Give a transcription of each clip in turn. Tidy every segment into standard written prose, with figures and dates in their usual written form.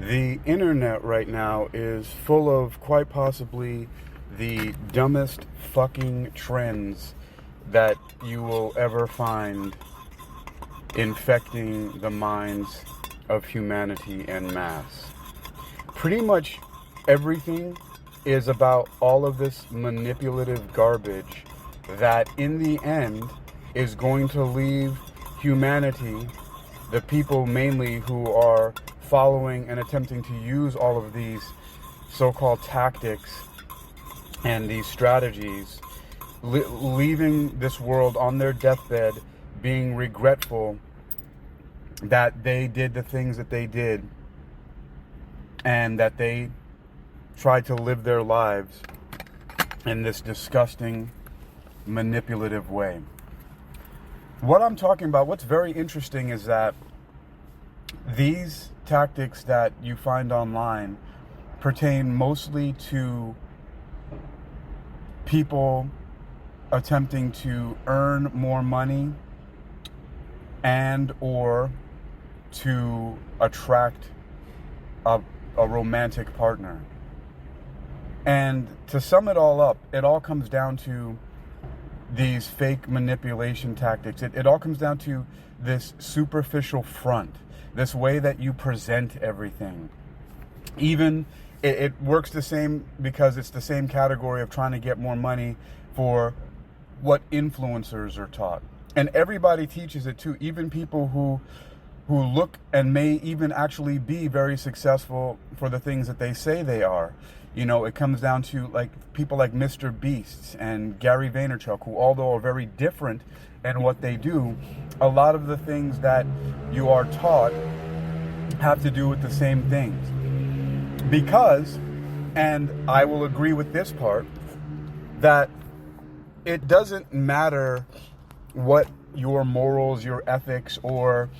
The internet right now is full of quite possibly the dumbest fucking trends that you will ever find infecting the minds of humanity en masse. Pretty much everything is about all of this manipulative garbage that in the end is going to leave humanity, the people mainly who are following and attempting to use all of these so-called tactics and these strategies, leaving this world on their deathbed being regretful that they did the things that they did and that they tried to live their lives in this disgusting, manipulative way. What I'm talking about, what's very interesting is that these tactics that you find online pertain mostly to people attempting to earn more money and or to attract a romantic partner. And to sum it all up, it all comes down to these fake manipulation tactics. It all comes down to this superficial front, this way that you present everything. Even it works the same because it's the same category of trying to get more money for what influencers are taught. And everybody teaches it too, even people who look and may even actually be very successful for the things that they say they are. You know, it comes down to like people like Mr. Beast and Gary Vaynerchuk, who although are very different in what they do, a lot of the things that you are taught have to do with the same things. Because, and I will agree with this part, that it doesn't matter what your morals, your ethics, or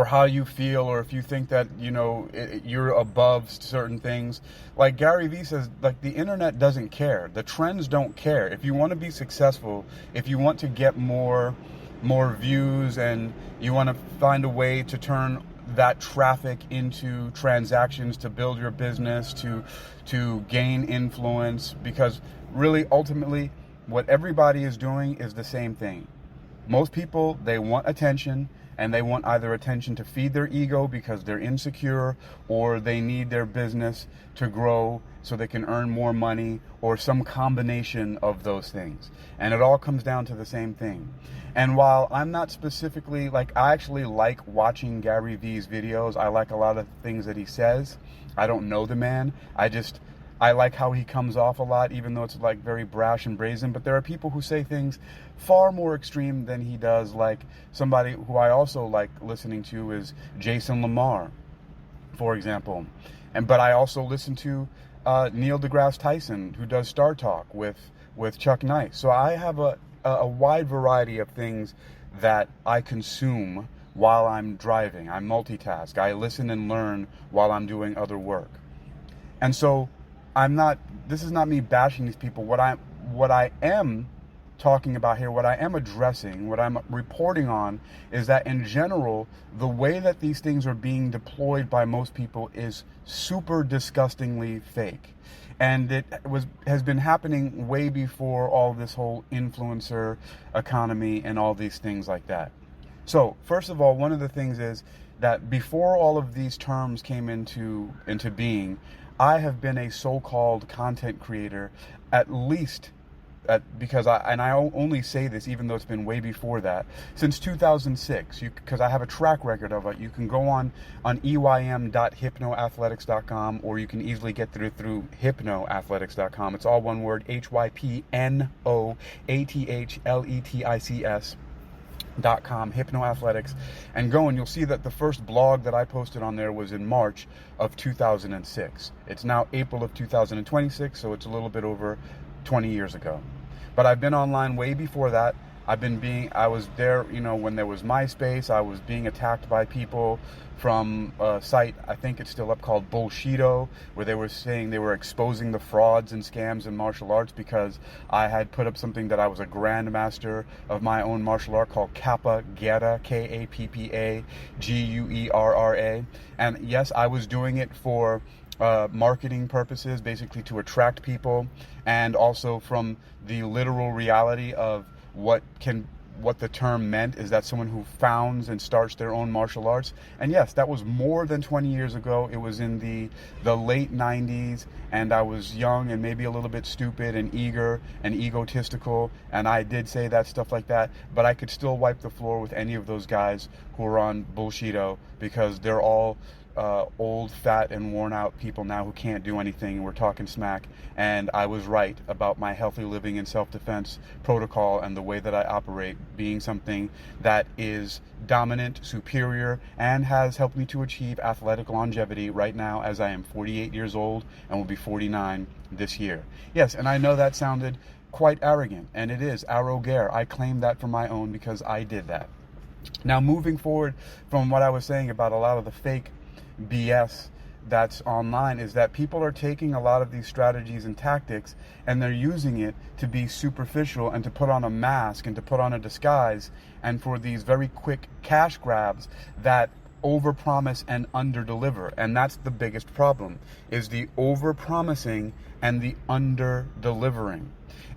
how you feel, or if you think that, you know, you're above certain things. Like Gary Vee says, like, the internet doesn't care. The trends don't care. If you want to be successful, if you want to get more views, and you want to find a way to turn that traffic into transactions to build your business, to gain influence, because really, ultimately, what everybody is doing is the same thing. Most people, they want attention, and they want either attention to feed their ego because they're insecure, or they need their business to grow so they can earn more money, or some combination of those things. And it all comes down to the same thing. And while I'm not specifically, like, I actually like watching Gary Vee's videos. I like a lot of things that he says. I don't know the man. I like how he comes off a lot, even though it's like very brash and brazen. But there are people who say things far more extreme than he does. Like somebody who I also like listening to is Jason Lamar, for example. But I also listen to Neil deGrasse Tyson, who does Star Talk with Chuck Nice. So I have a wide variety of things that I consume while I'm driving. I multitask. I listen and learn while I'm doing other work. And so this is not me bashing these people. What I am talking about here, what I am addressing, what I'm reporting on, is that in general, the way that these things are being deployed by most people is super disgustingly fake. And it has been happening way before all this whole influencer economy and all these things like that. So, first of all, one of the things is that before all of these terms came into being, I have been a so-called content creator because I only say this even though it's been way before that, since 2006, because I have a track record of it. You can go on eym.hypnoathletics.com, or you can easily get through hypnoathletics.com. It's all one word, hypnoathletics.com, Hypnoathletics, and go, and you'll see that the first blog that I posted on there was in March of 2006. It's now April of 2026, so it's a little bit over 20 years ago. But I've been online way before that. I was there, when there was MySpace. I was being attacked by people from a site, I think it's still up, called Bullshido, where they were saying they were exposing the frauds and scams in martial arts because I had put up something that I was a grandmaster of my own martial art called Kappa Guerra, Kappaguerra. And yes, I was doing it for marketing purposes, basically to attract people, and also from the literal reality of what the term meant is that someone who founds and starts their own martial arts. And yes, that was more than 20 years ago. It was in the late 90s, and I was young and maybe a little bit stupid and eager and egotistical, and I did say that stuff like that, but I could still wipe the floor with any of those guys who are on Bullshido, because they're all old, fat, and worn out people now who can't do anything. We're talking smack, and I was right about my healthy living and self-defense protocol and the way that I operate being something that is dominant, superior, and has helped me to achieve athletic longevity right now, as I am 48 years old and will be 49 this year. Yes, and I know that sounded quite arrogant, and it is arrogare. I claim that for my own because I did that. Now, moving forward from what I was saying about a lot of the fake BS that's online, is that people are taking a lot of these strategies and tactics and they're using it to be superficial and to put on a mask and to put on a disguise, and for these very quick cash grabs that overpromise and underdeliver. And that's the biggest problem, is the overpromising and the underdelivering.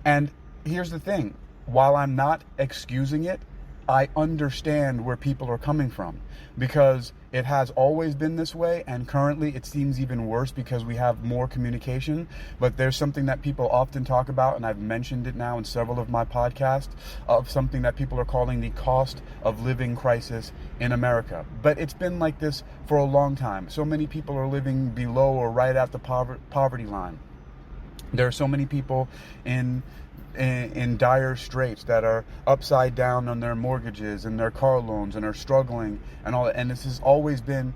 And here's the thing, while I'm not excusing it, I understand where people are coming from, because it has always been this way, and currently it seems even worse because we have more communication. But there's something that people often talk about, and I've mentioned it now in several of my podcasts, of something that people are calling the cost of living crisis in America. But it's been like this for a long time. So many people are living below or right at the poverty line. There are so many people in dire straits that are upside down on their mortgages and their car loans and are struggling and all that. And this has always been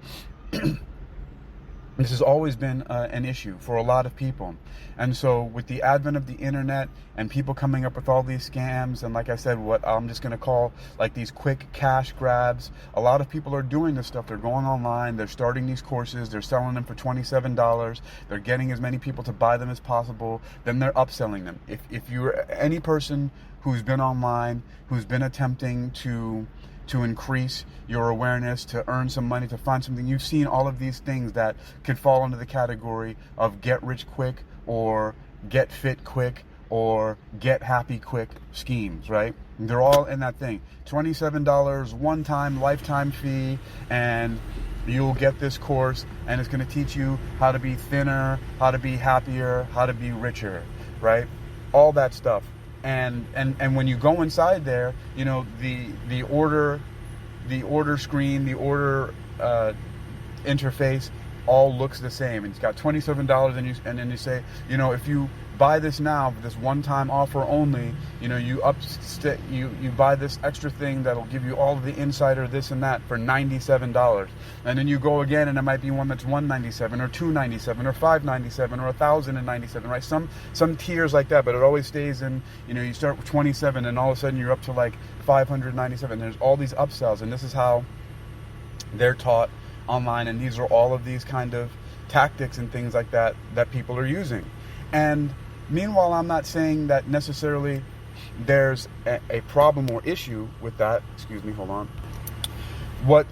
an issue for a lot of people. And so with the advent of the internet and people coming up with all these scams, and like I said, what I'm just going to call like these quick cash grabs, a lot of people are doing this stuff. They're going online, they're starting these courses, they're selling them for $27, they're getting as many people to buy them as possible, then they're upselling them. If you're any person who's been online, who's been attempting to increase your awareness, to earn some money, to find something, you've seen all of these things that could fall into the category of get rich quick or get fit quick or get happy quick schemes, right? They're all in that thing. $27 one-time lifetime fee, and you'll get this course, and it's going to teach you how to be thinner, how to be happier, how to be richer, right? All that stuff. And when you go inside there, the order screen, the order interface all looks the same, and it's got $27, and then you say, if you buy this now, this one-time offer only, you buy this extra thing that'll give you all of the insider, this and that, for $97, and then you go again, and it might be one that's $197 or $297 or $597 or $1,097, right? Some tiers like that, but it always stays in. You start with 27, and all of a sudden you're up to like 597. There's all these upsells, and this is how they're taught online, and these are all of these kind of tactics and things like that people are using. And meanwhile, I'm not saying that necessarily there's a problem or issue with that. Excuse me, hold on. What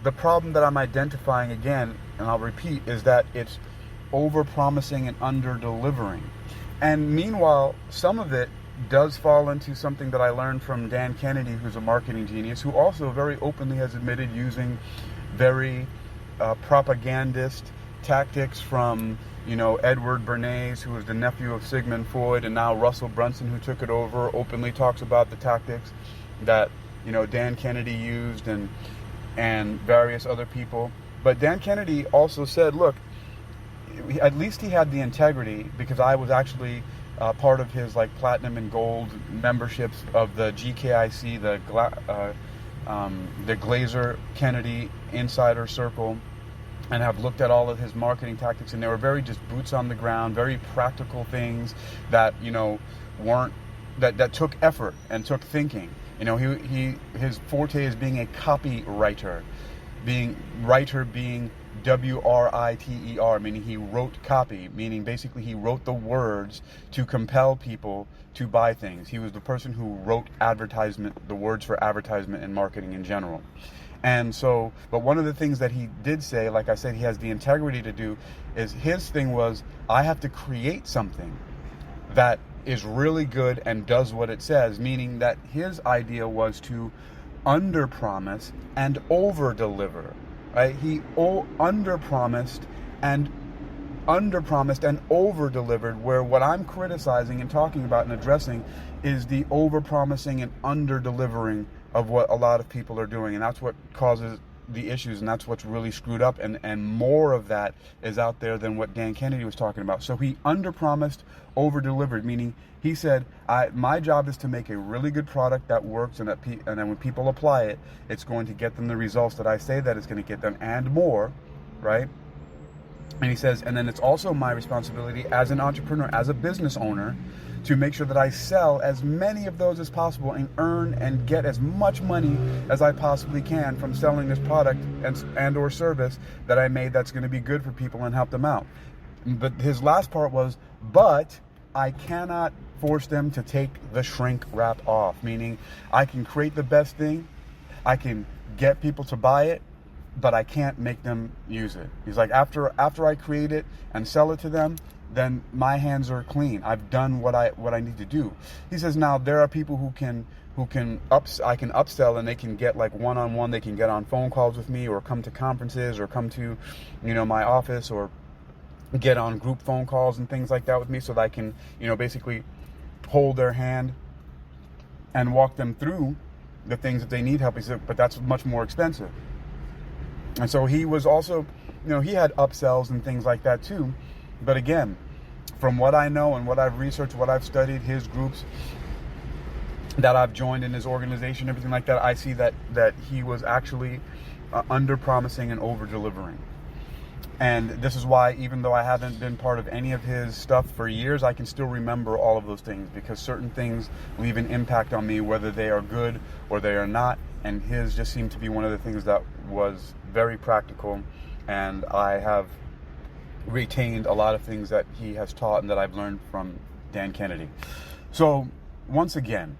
the problem that I'm identifying again, and I'll repeat, is that it's overpromising and underdelivering. And meanwhile, some of it does fall into something that I learned from Dan Kennedy, who's a marketing genius, who also very openly has admitted using very propagandist tactics from Edward Bernays, who was the nephew of Sigmund Freud, and now Russell Brunson, who took it over, openly talks about the tactics that Dan Kennedy used and various other people. But Dan Kennedy also said, look, at least he had the integrity, because I was actually part of his platinum and gold memberships of the GKIC, the Glazer Kennedy Insider Circle, and have looked at all of his marketing tactics, and they were very just boots on the ground, very practical things that weren't that took effort and took thinking. You know, his forte is being a copywriter, being WRITER, meaning he wrote copy, meaning basically he wrote the words to compel people to buy things. He was the person who wrote the words for advertisement and marketing in general. And so, but one of the things that he did say, like I said, he has the integrity to do, is his thing was, I have to create something that is really good and does what it says, meaning that his idea was to underpromise and overdeliver. Right? He underpromised and overdelivered, where what I'm criticizing and talking about and addressing is the overpromising and underdelivering of what a lot of people are doing. And that's what causes the issues, and that's what's really screwed up, and more of that is out there than what Dan Kennedy was talking about. So he underpromised, overdelivered, meaning he said, my job is to make a really good product that works, and then when people apply it, it's going to get them the results that I say that it's going to get them, and more, right? And he says, and then it's also my responsibility as an entrepreneur, as a business owner, to make sure that I sell as many of those as possible and earn and get as much money as I possibly can from selling this product and or service that I made that's going to be good for people and help them out. But his last part was, but I cannot force them to take the shrink wrap off, meaning I can create the best thing, I can get people to buy it, but I can't make them use it. He's like, after I create it and sell it to them, then my hands are clean. I've done what I need to do. He says, now there are people I can upsell, and they can get like one-on-one, they can get on phone calls with me, or come to conferences, or come to, my office, or get on group phone calls and things like that with me, so that I can, basically hold their hand and walk them through the things that they need help. He said, but that's much more expensive. And so he was also, he had upsells and things like that too. But again, from what I know and what I've researched, what I've studied, his groups that I've joined in his organization, everything like that, I see that he was actually under-promising and over-delivering. And this is why, even though I haven't been part of any of his stuff for years, I can still remember all of those things, because certain things leave an impact on me, whether they are good or they are not. And his just seemed to be one of the things that was very practical, and I have retained a lot of things that he has taught and that I've learned from Dan Kennedy. So once again,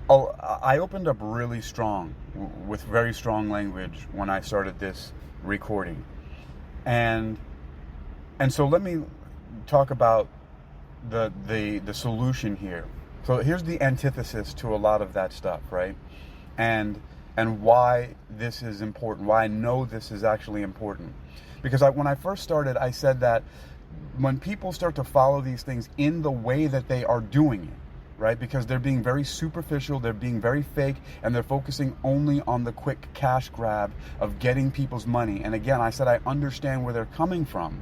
I opened up really strong, with very strong language, when I started this recording. And so let me talk about the solution here. So here's the antithesis to a lot of that stuff, right? And why this is important, why I know this is actually important. Because when I first started, I said that when people start to follow these things in the way that they are doing it, right? Because they're being very superficial, they're being very fake, and they're focusing only on the quick cash grab of getting people's money. And again, I said I understand where they're coming from.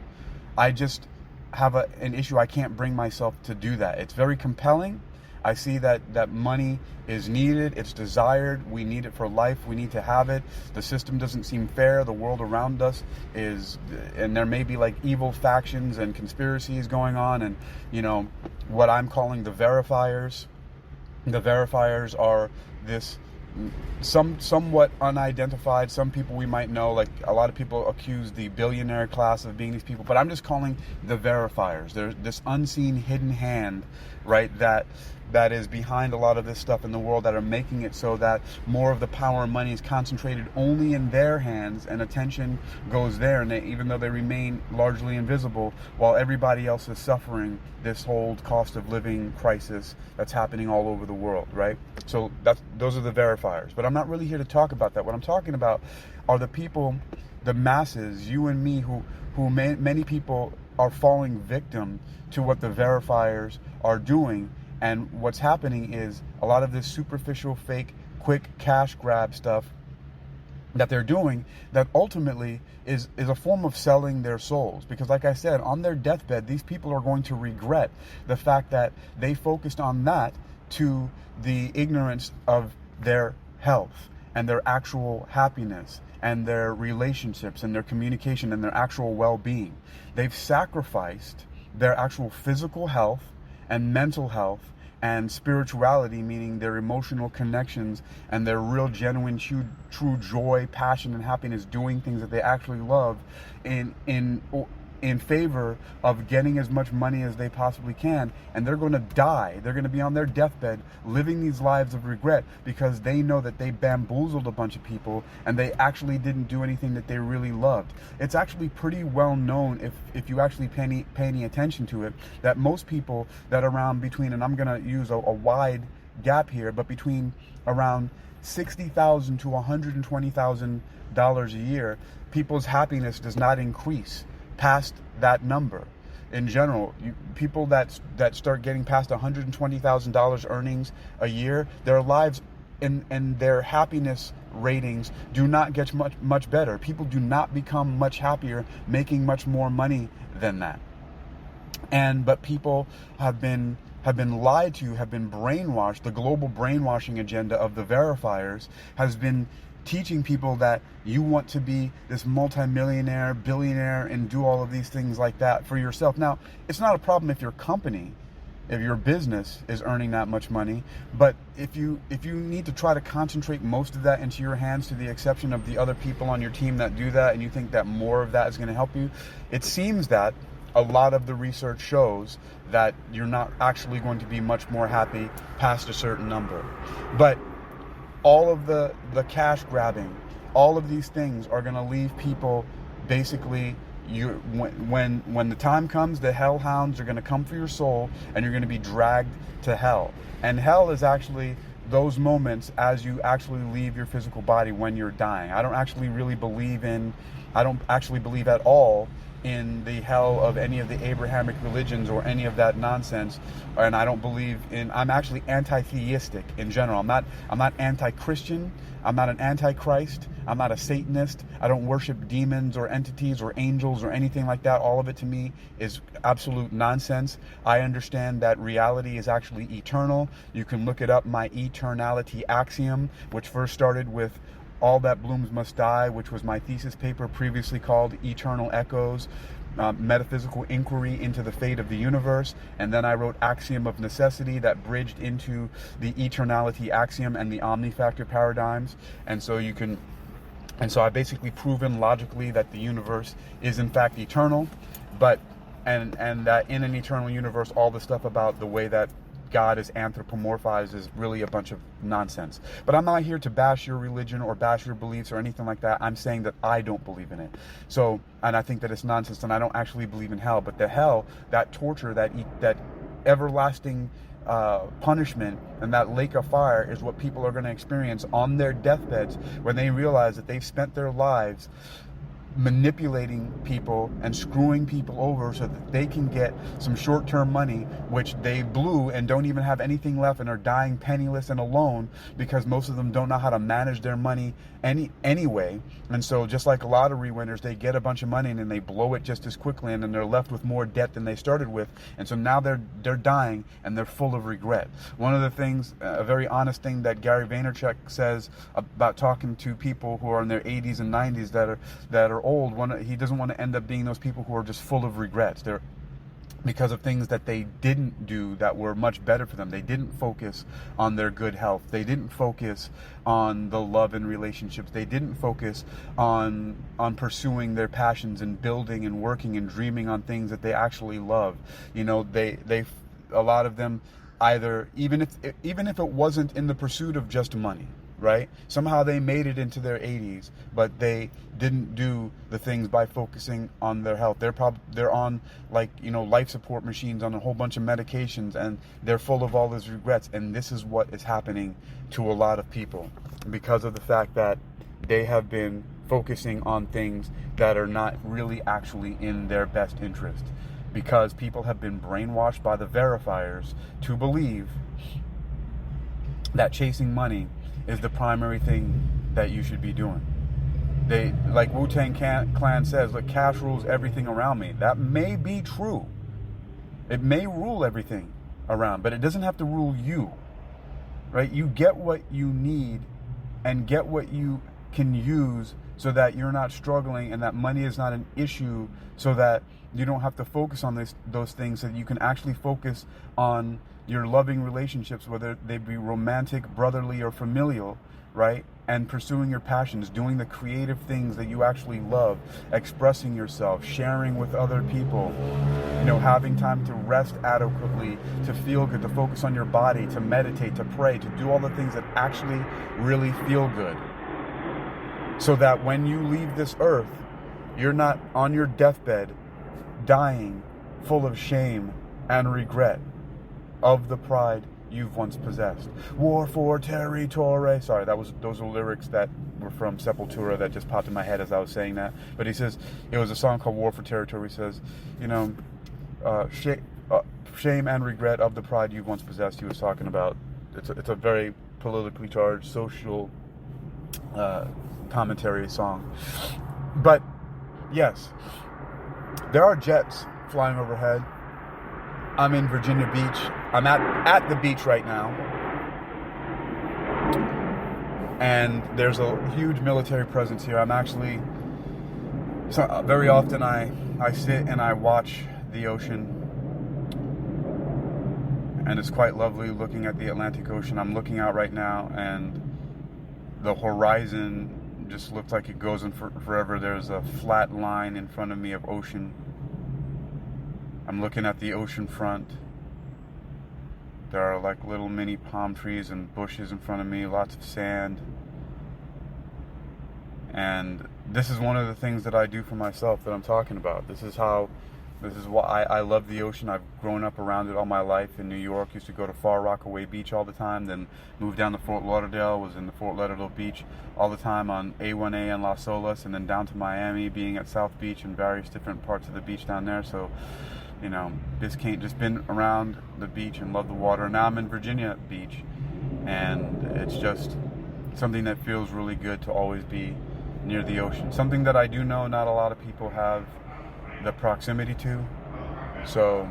I just have an issue. I can't bring myself to do that. It's very compelling. I see that money is needed, it's desired, we need it for life, we need to have it. The system doesn't seem fair, the world around us is, and there may be like evil factions and conspiracies going on, and what I'm calling the verifiers. The verifiers are this somewhat unidentified, some people we might know, like a lot of people accuse the billionaire class of being these people, but I'm just calling the verifiers. There's this unseen hidden hand, right, that is behind a lot of this stuff in the world, that are making it so that more of the power and money is concentrated only in their hands, and attention goes there, and even though they remain largely invisible, while everybody else is suffering this whole cost of living crisis that's happening all over the world, right? So those are the verifiers. But I'm not really here to talk about that. What I'm talking about are the people, the masses, you and me, who many people are falling victim to what the verifiers are doing. And what's happening is a lot of this superficial, fake, quick cash grab stuff that they're doing, that ultimately is a form of selling their souls. Because like I said, on their deathbed, these people are going to regret the fact that they focused on that to the ignorance of their health and their actual happiness and their relationships and their communication and their actual well-being. They've sacrificed their actual physical health and mental health and spirituality, meaning their emotional connections and their real, genuine, true joy, passion, and happiness, doing things that they actually love, in favor of getting as much money as they possibly can. And they're going to die. They're going to be on their deathbed living these lives of regret because they know that they bamboozled a bunch of people and they actually didn't do anything that they really loved. It's actually pretty well known, if you actually pay any attention to it, that most people that are around between, and I'm going to use a wide gap here, but between around $60,000 to $120,000 a year, people's happiness does not increase past that number. In general, people that start getting past $120,000 earnings a year, their lives and their happiness ratings do not get much better. People do not become much happier making much more money than that. But people have been lied to, have been brainwashed. The global brainwashing agenda of the verifiers has been teaching people that you want to be this multimillionaire, billionaire, and do all of these things like that for yourself. Now, it's not a problem if your company, if your business is earning that much money, but if you need to try to concentrate most of that into your hands, to the exception of the other people on your team that do that, and you think that more of that is going to help you, it seems that a lot of the research shows that you're not actually going to be much more happy past a certain number. But all of the cash grabbing, all of these things are going to leave people basically, when the time comes, the hellhounds are going to come for your soul and you're going to be dragged to hell. And hell is actually those moments as you actually leave your physical body when you're dying. I don't actually believe at all in the hell of any of the Abrahamic religions or any of that nonsense, and I don't believe in. I'm actually anti-theistic in general. I'm not anti-Christian. I'm not an antichrist. I'm not a Satanist. I don't worship demons or entities or angels or anything like that. All of it to me is absolute nonsense. I understand that reality is actually eternal. You can look it up, my eternality axiom, which first started with All That Blooms Must Die, which was my thesis paper previously called Eternal Echoes, Metaphysical Inquiry into the Fate of the Universe. And then I wrote Axiom of Necessity that bridged into the eternality axiom and the omnifactor paradigms. And so I basically proven logically that the universe is in fact eternal, and that in an eternal universe, all the stuff about the way that God is anthropomorphized is really a bunch of nonsense. But I'm not here to bash your religion or bash your beliefs or anything like that. I'm saying that I don't believe in it. So, and I think that it's nonsense, and I don't actually believe in hell. But the hell, that torture, that everlasting punishment, and that lake of fire is what people are going to experience on their deathbeds when they realize that they've spent their lives manipulating people and screwing people over so that they can get some short-term money, which they blew and don't even have anything left and are dying penniless and alone because most of them don't know how to manage their money anyway. And so just like lottery winners, they get a bunch of money and then they blow it just as quickly, and then they're left with more debt than they started with. And so now they're dying and they're full of regret. One of the things, a very honest thing that Gary Vaynerchuk says about talking to people who are in their 80s and 90s that are old, he doesn't want to end up being those people who are just full of regrets. They're because of things that they didn't do that were much better for them. They didn't focus on their good health. They didn't focus on the love and relationships. They didn't focus on pursuing their passions and building and working and dreaming on things that they actually love. You know, a lot of them either, even if it wasn't in the pursuit of just money, right? Somehow they made it into their 80s, but they didn't do the things by focusing on their health. They're on life support machines, on a whole bunch of medications, and they're full of all these regrets. And this is what is happening to a lot of people because of the fact that they have been focusing on things that are not really actually in their best interest, because people have been brainwashed by the verifiers to believe that chasing money is the primary thing that you should be doing. They, like Wu-Tang Clan says, look, cash rules everything around me. That may be true. It may rule everything around, but it doesn't have to rule you, right? You get what you need and get what you can use so that you're not struggling and that money is not an issue, so that you don't have to focus on those things, so that you can actually focus on your loving relationships, whether they be romantic, brotherly, or familial, right? And pursuing your passions, doing the creative things that you actually love, expressing yourself, sharing with other people, having time to rest adequately, to feel good, to focus on your body, to meditate, to pray, to do all the things that actually really feel good. So that when you leave this earth, you're not on your deathbed dying full of shame and regret of the pride you've once possessed. War for territory. Sorry, those were lyrics that were from Sepultura that just popped in my head as I was saying that. But he says, it was a song called War for Territory. He says, shame and regret of the pride you've once possessed. He was talking about, it's a very politically charged social commentary song. But yes, there are jets flying overhead. I'm in Virginia Beach. I'm at the beach right now. And there's a huge military presence here. I'm actually, very often I sit and I watch the ocean. And it's quite lovely looking at the Atlantic Ocean. I'm looking out right now and the horizon just looks like it goes in forever. There's a flat line in front of me of ocean. I'm looking at the ocean front. There are like little mini palm trees and bushes in front of me, lots of sand. And this is one of the things that I do for myself that I'm talking about. This is why I love the ocean. I've grown up around it all my life in New York. Used to go to Far Rockaway Beach all the time, then moved down to Fort Lauderdale, was in the Fort Lauderdale Beach all the time on A1A and Las Olas, and then down to Miami, being at South Beach and various different parts of the beach down there. So just been around the beach and love the water. Now I'm in Virginia Beach, and it's just something that feels really good to always be near the ocean. Something that I do know not a lot of people have the proximity to. So,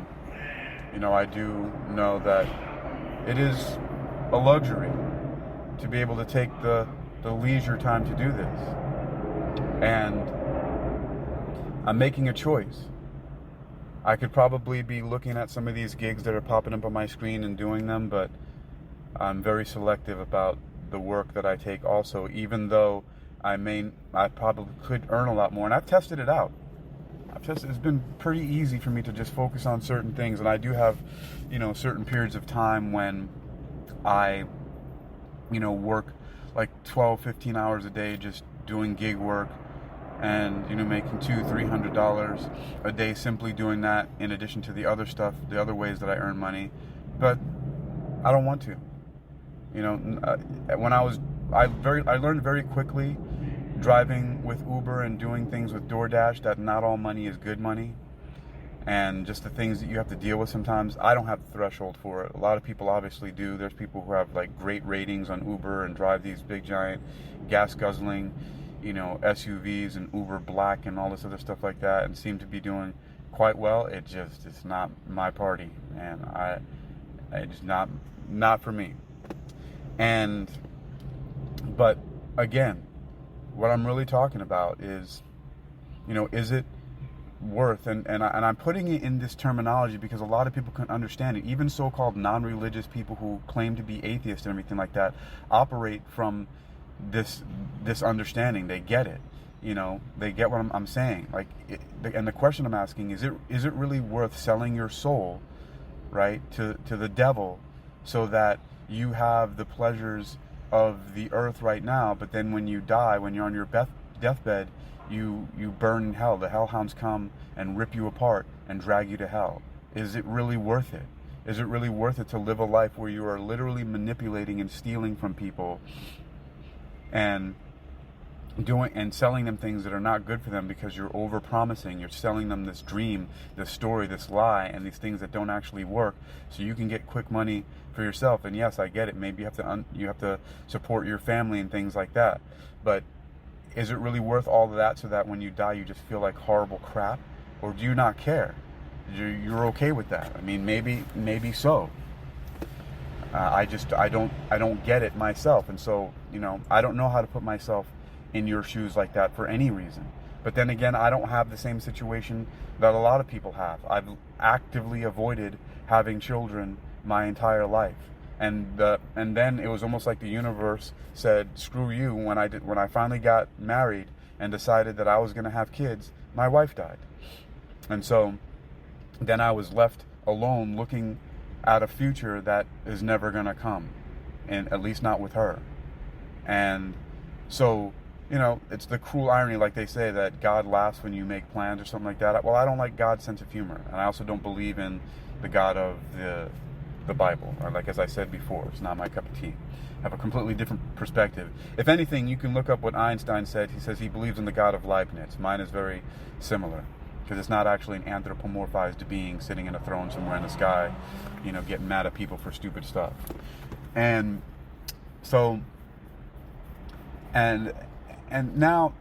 I do know that it is a luxury to be able to take the leisure time to do this. And I'm making a choice. I could probably be looking at some of these gigs that are popping up on my screen and doing them, but I'm very selective about the work that I take also, even though I probably could earn a lot more. And I've tested it out. It's been pretty easy for me to just focus on certain things. And I do have, certain periods of time when I, work like 12, 15 hours a day just doing gig work. And making $200-300 a day simply doing that, in addition to the other stuff, the other ways that I earn money. But I don't want to. When I learned very quickly driving with Uber and doing things with DoorDash that not all money is good money, and just the things that you have to deal with sometimes. I don't have the threshold for it. A lot of people obviously do. There's people who have like great ratings on Uber and drive these big giant gas guzzling SUVs and Uber Black and all this other stuff like that, and seem to be doing quite well. It's not my party, and it's not for me. But again, what I'm really talking about is, is it worth, and I'm putting it in this terminology because a lot of people can understand it. Even so-called non-religious people who claim to be atheists and everything like that operate from this understanding. They get it. They get what I'm saying. And the question I'm asking is it really worth selling your soul, right, to the devil, so that you have the pleasures of the earth right now, but then when you die, when you're on your deathbed, you burn in hell. The hellhounds come and rip you apart and drag you to hell. Is it really worth it? Is it really worth it to live a life where you are literally manipulating and stealing from people and selling them things that are not good for them because you're overpromising? You're selling them this dream, this story, this lie, and these things that don't actually work, so you can get quick money for yourself. And yes, I get it. Maybe you have to support your family and things like that. But is it really worth all of that so that when you die you just feel like horrible crap? Or do you not care? You're okay with that? I mean, maybe so. I don't get it myself, and so I don't know how to put myself in your shoes like that for any reason. But then again, I don't have the same situation that a lot of people have. I've actively avoided having children my entire life. And then it was almost like the universe said, screw you. When I finally got married and decided that I was going to have kids, my wife died. And so then I was left alone looking at a future that is never going to come, and at least not with her. And so, it's the cruel irony, like they say, that God laughs when you make plans or something like that. Well, I don't like God's sense of humor, and I also don't believe in the God of the Bible. Or like as I said before, it's not my cup of tea. I have a completely different perspective. If anything, you can look up what Einstein said. He says he believes in the God of Leibniz. Mine is very similar, because it's not actually an anthropomorphized being sitting in a throne somewhere in the sky, getting mad at people for stupid stuff. And so, and now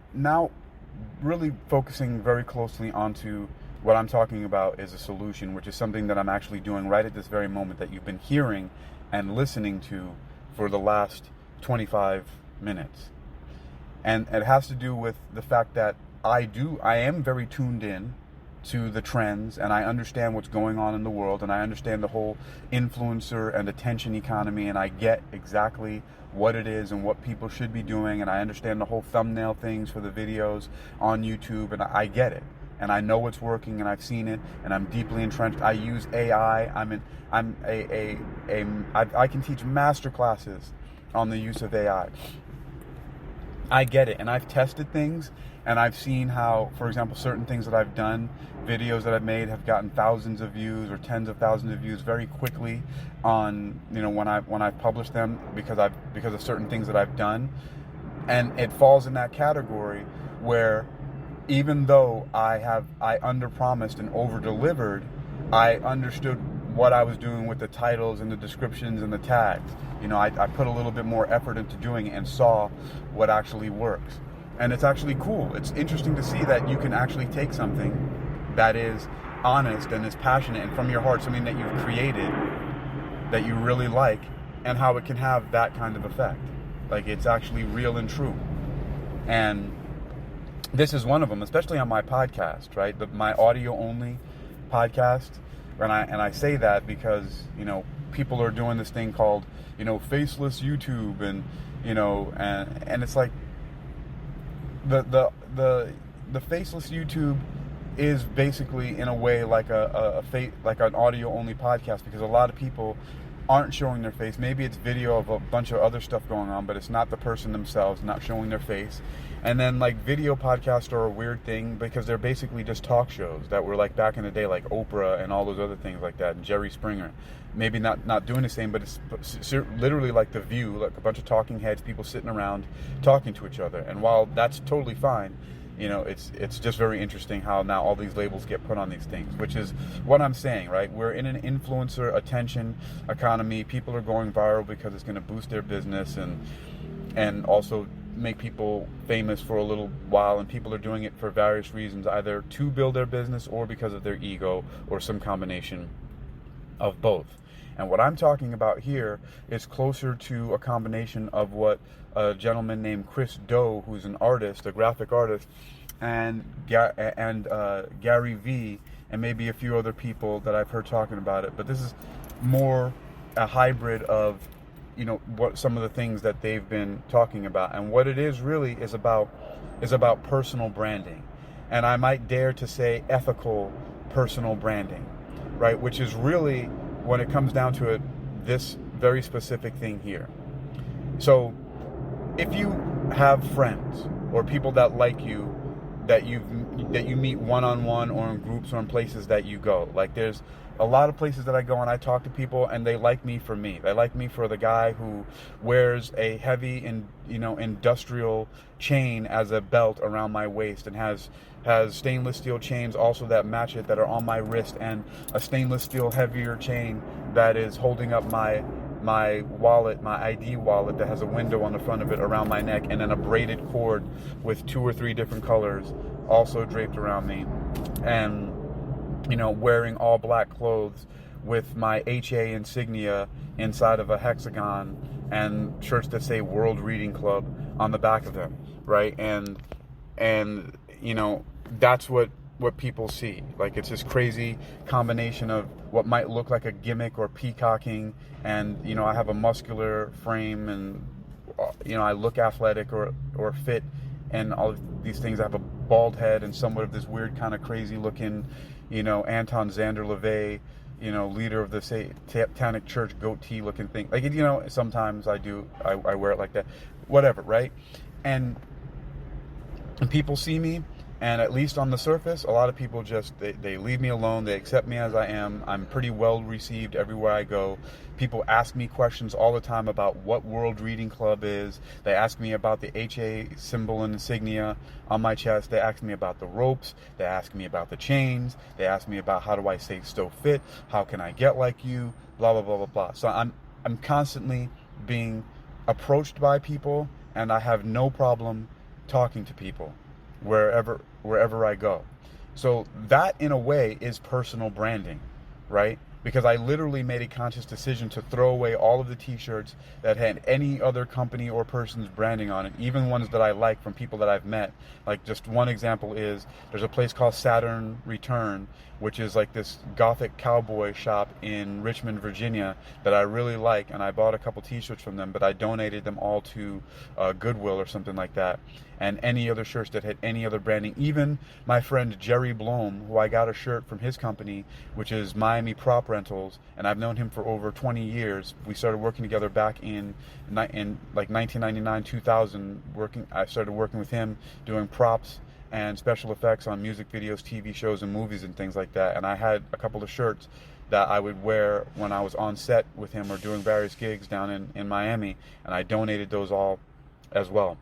really focusing very closely onto what I'm talking about is a solution, which is something that I'm actually doing right at this very moment, that you've been hearing and listening to for the last 25 minutes. And it has to do with the fact that I am very tuned in to the trends, and I understand what's going on in the world, and I understand the whole influencer and attention economy, and I get exactly what it is and what people should be doing, and I understand the whole thumbnail things for the videos on YouTube, and I get it. And I know what's working, and I've seen it, and I'm deeply entrenched. I use AI. I can teach master classes on the use of AI. I get it, and I've tested things, and I've seen how, for example, certain things that I've done, videos that I've made, have gotten thousands of views or tens of thousands of views very quickly on, when I've published them because of certain things that I've done, and it falls in that category where, even though I underpromised and overdelivered, I understood what I was doing with the titles and the descriptions and the tags. I put a little bit more effort into doing it and saw what actually works. And it's actually cool. It's interesting to see that you can actually take something that is honest and is passionate and from your heart, something that you've created that you really like, and how it can have that kind of effect. Like, it's actually real and true. And this is one of them, especially on my podcast, right? My audio-only podcast. And I say that because, people are doing this thing called, faceless YouTube, and, and it's like the faceless YouTube is basically, in a way, like like an audio-only podcast, because a lot of people aren't showing their face. Maybe it's video of a bunch of other stuff going on, but it's not the person themselves, not showing their face. And then, like, video podcasts are a weird thing because they're basically just talk shows that were like back in the day, like Oprah and all those other things like that, and Jerry Springer. Maybe not doing the same, but it's literally like The View, like a bunch of talking heads, people sitting around talking to each other. And while that's totally fine, it's just very interesting how now all these labels get put on these things, which is what I'm saying, right? We're in an influencer attention economy. People are going viral because it's going to boost their business and also make people famous for a little while, and people are doing it for various reasons, either to build their business or because of their ego, or some combination of both. And what I'm talking about here is closer to a combination of what a gentleman named Chris Do, who's an artist, a graphic artist, and Gary Vee, and maybe a few other people that I've heard talking about it. But this is more a hybrid of, what some of the things that they've been talking about. And what it is really is about personal branding. And I might dare to say ethical personal branding, right? Which is really, when it comes down to it, this very specific thing here. So if you have friends or people that like you, that you meet one-on-one or in groups or in places that you go, like there's a lot of places that I go and I talk to people, and they like me for me. They like me for the guy who wears a heavy industrial chain as a belt around my waist, and has stainless steel chains also that match it, that are on my wrist, and a stainless steel heavier chain that is holding up my wallet, my ID wallet, that has a window on the front of it around my neck, and then a braided cord with 2 or 3 different colors also draped around me, and wearing all black clothes with my HA insignia inside of a hexagon, and shirts that say World Reading Club on the back of them, right? And you know, that's what people see. Like, it's this crazy combination of what might look like a gimmick or peacocking, and you know, I have a muscular frame, and you know, I look athletic or fit, and all of these things. I have a bald head and somewhat of this weird kind of crazy looking, you know, Anton Zander LaVey, you know, leader of the Satanic Church goatee looking thing. Like, you know, sometimes I wear it like that, whatever, right? And people see me, and at least on the surface, a lot of people just, they leave me alone. They accept me as I am. I'm pretty well received everywhere I go. People ask me questions all the time about what World Reading Club is. They ask me about the HA symbol and insignia on my chest. They ask me about the ropes. They ask me about the chains. They ask me about how do I stay so fit? How can I get like you? Blah, blah, blah, blah, blah. So I'm constantly being approached by people, and I have no problem talking to people wherever I go. So that, in a way, is personal branding, right? Because I literally made a conscious decision to throw away all of the t-shirts that had any other company or person's branding on it, even ones that I like from people that I've met. Like, just one example is, there's a place called Saturn Return, which is like this gothic cowboy shop in Richmond, Virginia, that I really like, and I bought a couple t-shirts from them, but I donated them all to Goodwill or something like that. And any other shirts that had any other branding, even my friend Jerry Blom, who I got a shirt from his company, which is Miami Prop Rentals, and I've known him for over 20 years. We started working together back in like 1999, 2000. I started working with him doing props and special effects on music videos, TV shows, and movies and things like that. And I had a couple of shirts that I would wear when I was on set with him or doing various gigs down in Miami, and I donated those all as well.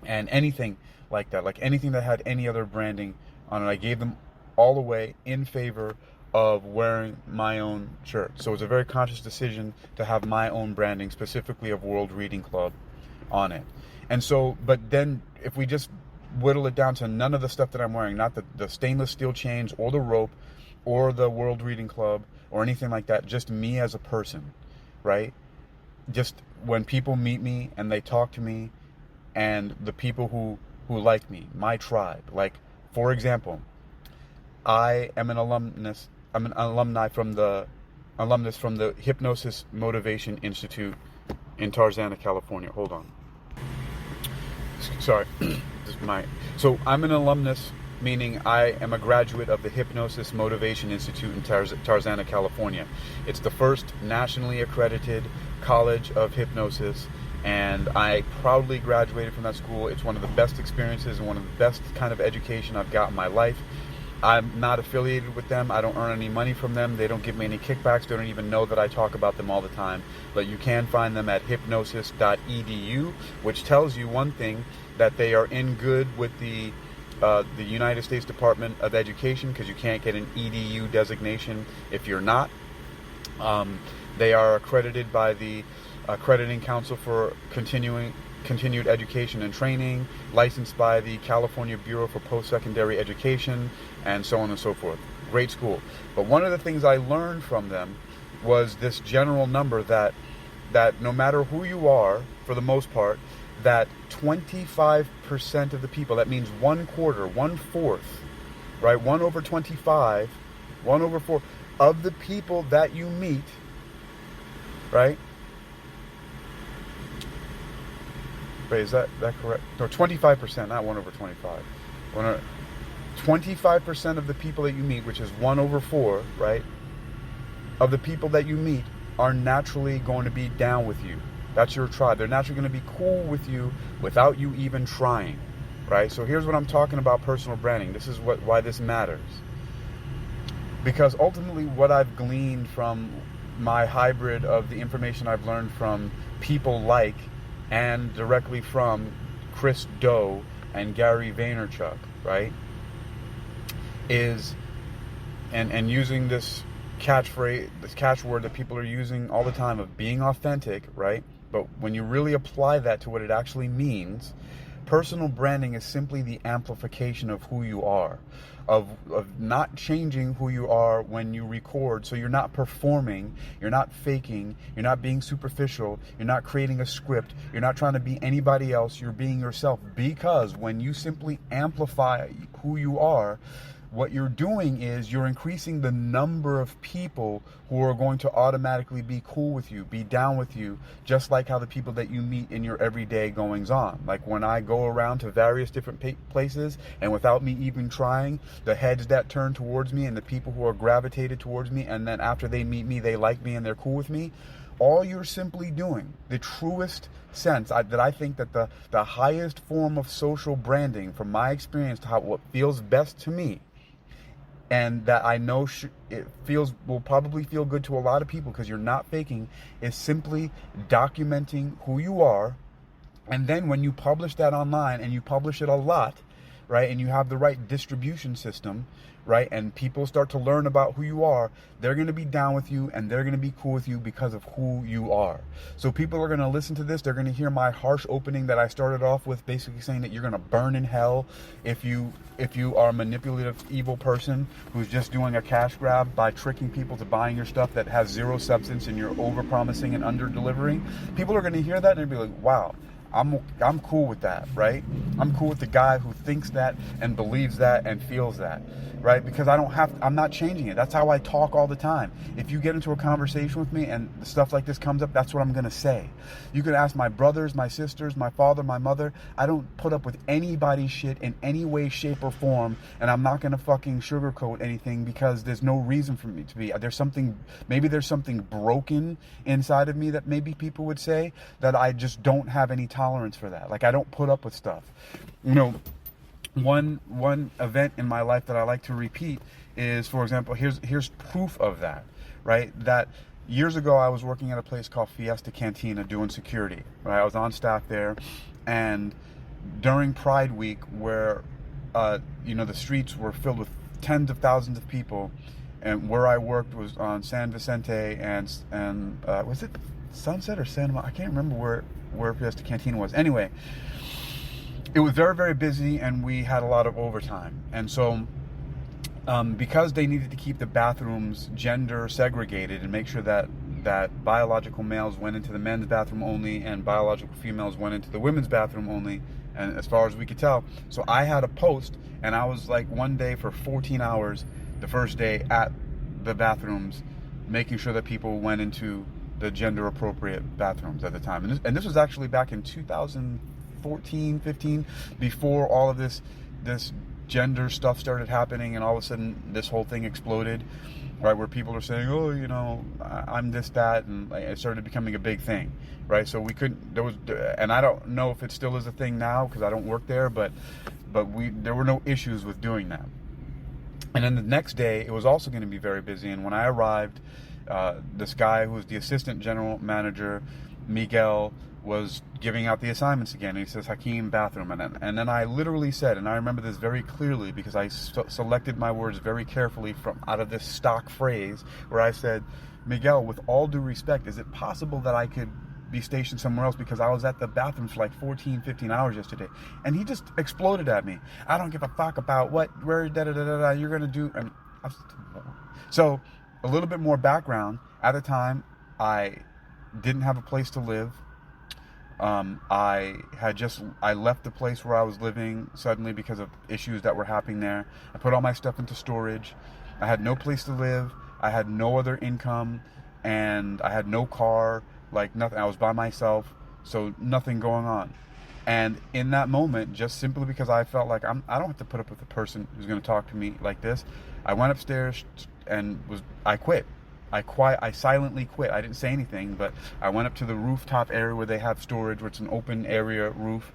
And anything like that, like anything that had any other branding on it, I gave them all away in favor of wearing my own shirt. So it was a very conscious decision to have my own branding, specifically of World Reading Club, on it. And so, but then if we just whittle it down to none of the stuff that I'm wearing, not the stainless steel chains or the rope or the World Reading Club or anything like that, just me as a person, right? Just when people meet me and they talk to me, and the people who like me, my tribe. Like, for example, I am an alumnus. I'm an alumni from the Hypnosis Motivation Institute in Tarzana, California. Hold on. Sorry. So I'm an alumnus, meaning I am a graduate of the Hypnosis Motivation Institute in Tarzana, California. It's the first nationally accredited college of hypnosis, and I proudly graduated from that school. It's one of the best experiences and one of the best kind of education I've got in my life. I'm not affiliated with them. I don't earn any money from them. They don't give me any kickbacks. They don't even know that I talk about them all the time. But you can find them at hypnosis.edu, which tells you one thing, that they are in good with the United States Department of Education, because you can't get an EDU designation if you're not. They are accredited by the Accrediting Council for Continued Education and Training, licensed by the California Bureau for Post-Secondary Education, and so on and so forth. Great school. But one of the things I learned from them was this general number that no matter who you are, for the most part, that 25% of the people, that means 1/4, 1/4, right? 1 over 25, 1 over 4 of the people that you meet, right? Wait, is that correct? No, 25%, not 1 over 25. 25% of the people that you meet, which is 1 over 4, right? Of the people that you meet are naturally going to be down with you. That's your tribe. They're naturally going to be cool with you without you even trying, right? So here's what I'm talking about, personal branding. This is why this matters. Because ultimately what I've gleaned from my hybrid of the information I've learned from people like and directly from Chris Do and Gary Vaynerchuk, right, is, and using this catchphrase, this catchword that people are using all the time of being authentic, right? But when you really apply that to what it actually means, Personal branding is simply the amplification of who you are, of not changing who you are when you record. So you're not performing, you're not faking, you're not being superficial, you're not creating a script, you're not trying to be anybody else, you're being yourself. Because when you simply amplify who you are, what you're doing is you're increasing the number of people who are going to automatically be cool with you, be down with you, just like how the people that you meet in your everyday goings on. Like when I go around to various different places, and without me even trying, the heads that turn towards me and the people who are gravitated towards me, and then after they meet me, they like me and they're cool with me. All you're simply doing, the truest sense, that I think that the highest form of social branding, from my experience to what feels best to me, and that I know will probably feel good to a lot of people because you're not faking, is simply documenting who you are. And then when you publish that online, and you publish it a lot, right, and you have the right distribution system, right, and people start to learn about who you are, they're going to be down with you and they're going to be cool with you because of who you are. So people are going to listen to this, they're going to hear my harsh opening that I started off with, basically saying that you're going to burn in hell if you are a manipulative, evil person who's just doing a cash grab by tricking people to buying your stuff that has zero substance, and you're overpromising and underdelivering. People are going to hear that and they'll be like, wow, I'm cool with that, right? I'm cool with the guy who thinks that and believes that and feels that, right? Because I'm not changing it. That's how I talk all the time. If you get into a conversation with me and stuff like this comes up, that's what I'm going to say. You can ask my brothers, my sisters, my father, my mother. I don't put up with anybody's shit in any way, shape, or form, and I'm not going to fucking sugarcoat anything because there's no reason for me to be. Maybe there's something broken inside of me that maybe people would say that I just don't have any tolerance for that. Like, I don't put up with stuff. You know, one event in my life that I like to repeat is, for example, here's proof of that, right? That years ago I was working at a place called Fiesta Cantina doing security, right? I was on staff there, and during Pride Week, where the streets were filled with tens of thousands of people, and where I worked was on San Vicente and was it Sunset or Santa Monica? I can't remember where Fiesta Cantina was. Anyway, it was very, very busy, and we had a lot of overtime. And so because they needed to keep the bathrooms gender segregated and make sure that biological males went into the men's bathroom only and biological females went into the women's bathroom only, and as far as we could tell. So I had a post, and I was like one day for 14 hours, the first day, at the bathrooms, making sure that people went into the gender appropriate bathrooms at the time. And this was actually back in 2014, 15, before all of this gender stuff started happening, and all of a sudden this whole thing exploded, right, where people are saying, oh, I'm this, that, and it started becoming a big thing, right? So and I don't know if it still is a thing now because I don't work there, but there were no issues with doing that. And then the next day it was also going to be very busy, and when I arrived, this guy who was the assistant general manager, Miguel, was giving out the assignments again, and he says, Hakeem, bathroom. And then I literally said, and I remember this very clearly because I selected my words very carefully from out of this stock phrase, where I said, Miguel, with all due respect, is it possible that I could be stationed somewhere else, because I was at the bathroom for like 14, 15 hours yesterday? And he just exploded at me. I don't give a fuck about where you're going to do. And so a little bit more background. At the time, I didn't have a place to live. I left the place where I was living suddenly because of issues that were happening there. I put all my stuff into storage. I had no place to live. I had no other income, and I had no car, like nothing. I was by myself, so nothing going on. And in that moment, just simply because I felt like I don't have to put up with a person who's going to talk to me like this, I went upstairs and I quit. I silently quit. I didn't say anything, but I went up to the rooftop area where they have storage, where it's an open area roof,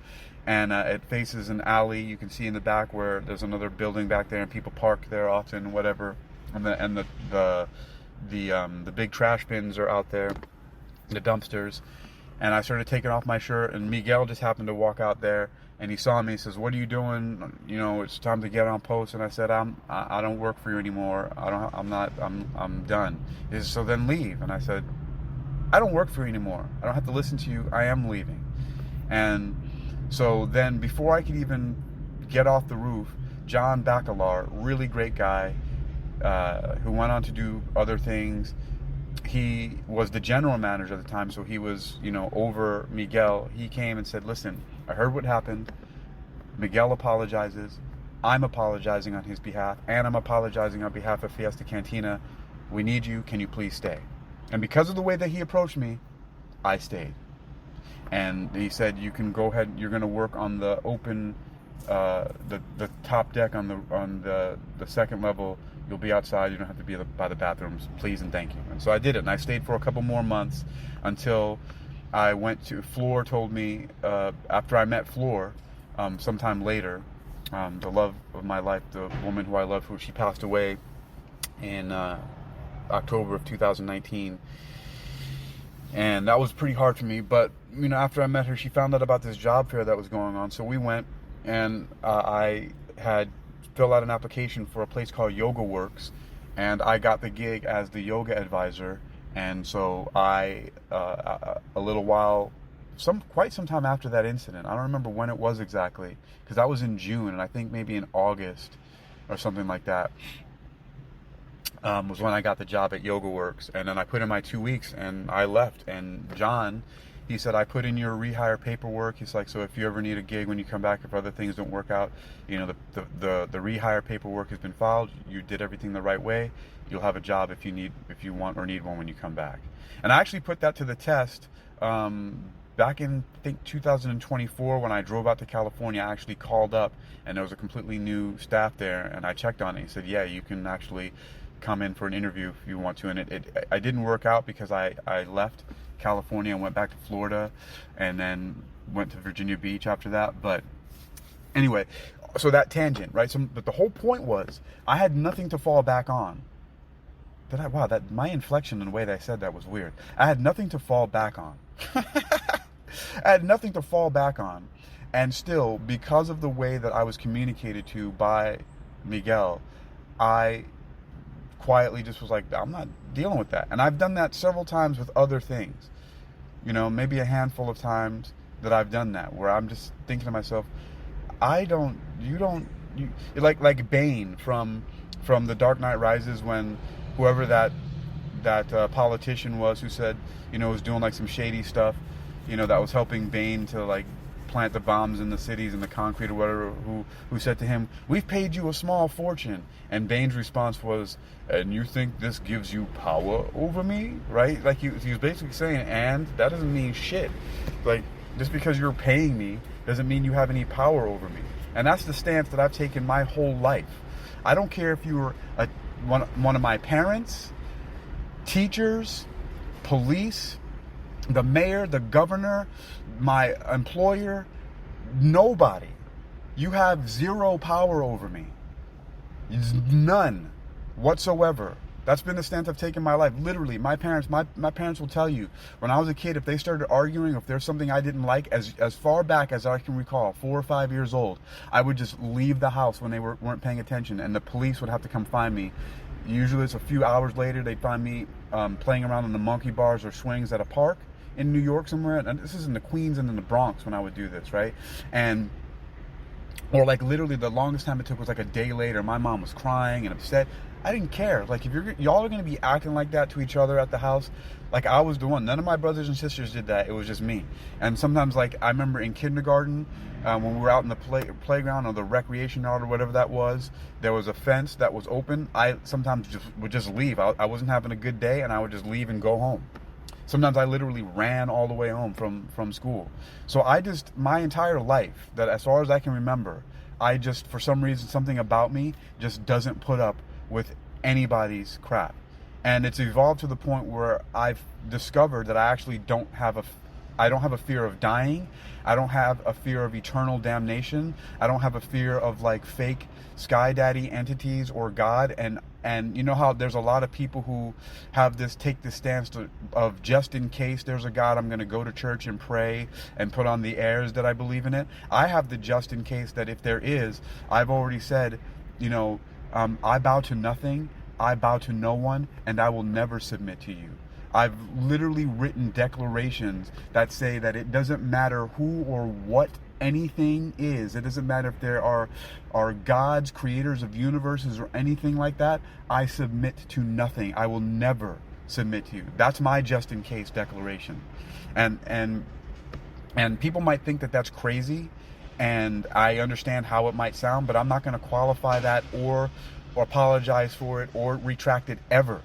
and it faces an alley. You can see in the back where there's another building back there, and people park there often, whatever. And the big trash bins are out there, the dumpsters. And I started taking off my shirt, and Miguel just happened to walk out there, and he saw me. He says, "What are you doing? It's time to get on post." And I said, I don't work for you anymore. I'm done." He says, "So then leave." And I said, "I don't work for you anymore. I don't have to listen to you. I am leaving." And So then, before I could even get off the roof, John Bacalar, really great guy, who went on to do other things. He was the general manager at the time, so he was, over Miguel. He came and said, listen, I heard what happened. Miguel apologizes. I'm apologizing on his behalf, and I'm apologizing on behalf of Fiesta Cantina. We need you. Can you please stay? And because of the way that he approached me, I stayed. And he said, you can go ahead. You're going to work on the open, the top deck on the second level. You'll be outside. You don't have to be by the bathrooms. Please and thank you. And so I did it, and I stayed for a couple more months until I went to Floor. Told me after I met Floor, sometime later, the love of my life, the woman who I love, she passed away in October of 2019. And that was pretty hard for me. But, after I met her, she found out about this job fair that was going on. So we went, and I had filled out an application for a place called Yoga Works. And I got the gig as the yoga advisor. And so I, a little while, quite some time after that incident, I don't remember when it was exactly, because that was in June, and I think maybe in August or something like that, was when I got the job at Yoga Works. And then I put in my 2 weeks and I left. And John, he said, I put in your rehire paperwork. He's like, so if you ever need a gig when you come back, if other things don't work out, the rehire paperwork has been filed. You did everything the right way. You'll have a job if you want or need one when you come back. And I actually put that to the test back in, I think, 2024, when I drove out to California. I actually called up, and there was a completely new staff there, and I checked on it. He said, yeah, you can actually come in for an interview if you want to. And I didn't work out because I left California and went back to Florida, and then went to Virginia Beach after that. But anyway, so that tangent, right? But the whole point was, I had nothing to fall back on. Wow, my inflection and the way that I said that was weird. I had nothing to fall back on. I had nothing to fall back on. And still, because of the way that I was communicated to by Miguel, I quietly just was like, I'm not dealing with that. And I've done that several times with other things. Maybe a handful of times that I've done that, where I'm just thinking to myself, like Bane from The Dark Knight Rises, when whoever that politician was who said, was doing like some shady stuff, that was helping Bane to like plant the bombs in the cities and the concrete or whatever, who said to him, we've paid you a small fortune. And Bane's response was, and you think this gives you power over me? Right? Like he was basically saying, and that doesn't mean shit. Like, just because you're paying me doesn't mean you have any power over me. And that's the stance that I've taken my whole life. I don't care if you were one of my parents, teachers, police, the mayor, the governor, my employer, nobody. You have zero power over me. None whatsoever. That's been the stance I've taken in my life. Literally, my parents will tell you, when I was a kid, if they started arguing, if there's something I didn't like, as far back as I can recall, 4 or 5 years old, I would just leave the house when they weren't paying attention, and the police would have to come find me. Usually it's a few hours later, they'd find me playing around in the monkey bars or swings at a park in New York somewhere. And this is in the Queens and in the Bronx when I would do this, right? Or like literally the longest time it took was like a day later. My mom was crying and upset. I didn't care. Like, if y'all are going to be acting like that to each other at the house, like I was the one. None of my brothers and sisters did that. It was just me. And sometimes, like, I remember in kindergarten, when we were out in the playground or the recreation yard or whatever that was, there was a fence that was open. I sometimes would just leave. I wasn't having a good day, and I would just leave and go home. Sometimes I literally ran all the way home from school. So my entire life, that as far as I can remember, I just, for some reason, something about me just doesn't put up with anybody's crap. And it's evolved to the point where I've discovered that I actually don't have a fear of dying. I don't have a fear of eternal damnation. I don't have a fear of like fake sky daddy entities or God. And you know how there's a lot of people who take this stance of just in case there's a God, I'm going to go to church and pray and put on the airs that I believe in it. I have the just in case that if there is, I've already said, I bow to nothing, I bow to no one, and I will never submit to you. I've literally written declarations that say that it doesn't matter who or what anything is. It doesn't matter if there are gods, creators of universes, or anything like that. I submit to nothing. I will never submit to you. That's my just in case declaration. And people might think that that's crazy, and I understand how it might sound, but I'm not going to qualify that or apologize for it or retract it ever.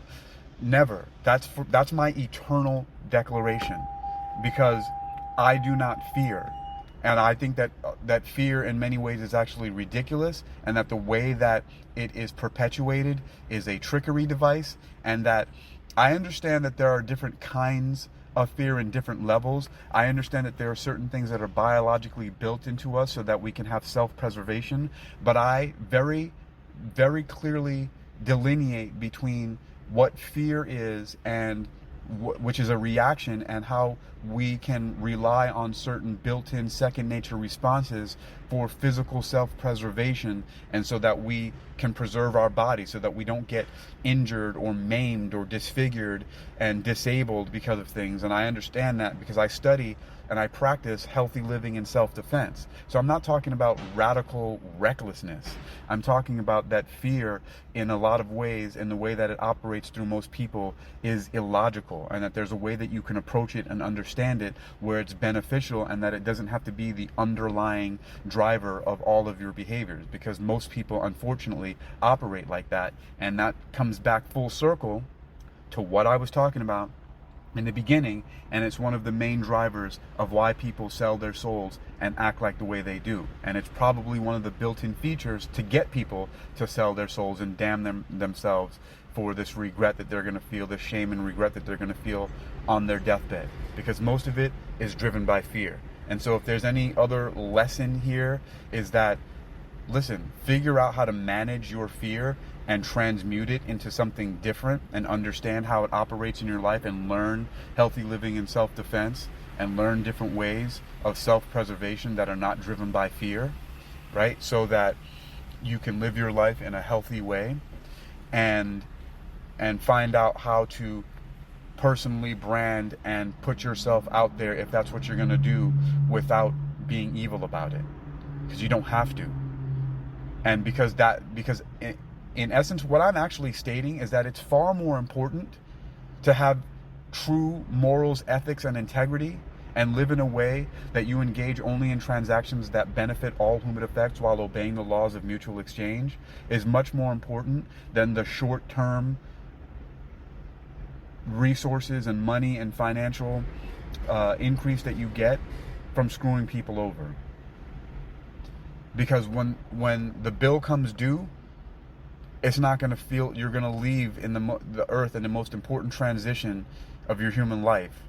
Never. That's my eternal declaration, because I do not fear. And I think that fear in many ways is actually ridiculous, and that the way that it is perpetuated is a trickery device, and that I understand that there are different kinds of fear in different levels. I understand that there are certain things that are biologically built into us so that we can have self-preservation, but I very, very clearly delineate between what fear is and which is a reaction, and how we can rely on certain built-in second nature responses for physical self-preservation, and so that we can preserve our body, so that we don't get injured or maimed or disfigured and disabled because of things. And I understand that because I study and I practice healthy living and self-defense. So I'm not talking about radical recklessness. I'm talking about that fear in a lot of ways, and the way that it operates through most people is illogical, and that there's a way that you can approach it and understand it where it's beneficial, and that it doesn't have to be the underlying driver of all of your behaviors, because most people unfortunately operate like that. And that comes back full circle to what I was talking about in the beginning, and it's one of the main drivers of why people sell their souls and act like the way they do. And it's probably one of the built-in features to get people to sell their souls and damn themselves for this regret that they're going to feel, this shame and regret that they're going to feel on their deathbed, because most of it is driven by fear. And so if there's any other lesson here, is that, listen, figure out how to manage your fear and transmute it into something different, and understand how it operates in your life, and learn healthy living and self-defense, and learn different ways of self-preservation that are not driven by fear, right? So that you can live your life in a healthy way, and find out how to personally brand and put yourself out there, if that's what you're going to do, without being evil about it, because you don't have to. And because in essence, what I'm actually stating is that it's far more important to have true morals, ethics, and integrity, and live in a way that you engage only in transactions that benefit all whom it affects while obeying the laws of mutual exchange, is much more important than the short-term resources and money and financial increase that you get from screwing people over. Because when the bill comes due, it's not going to feel, you're going to leave in the earth in the most important transition of your human life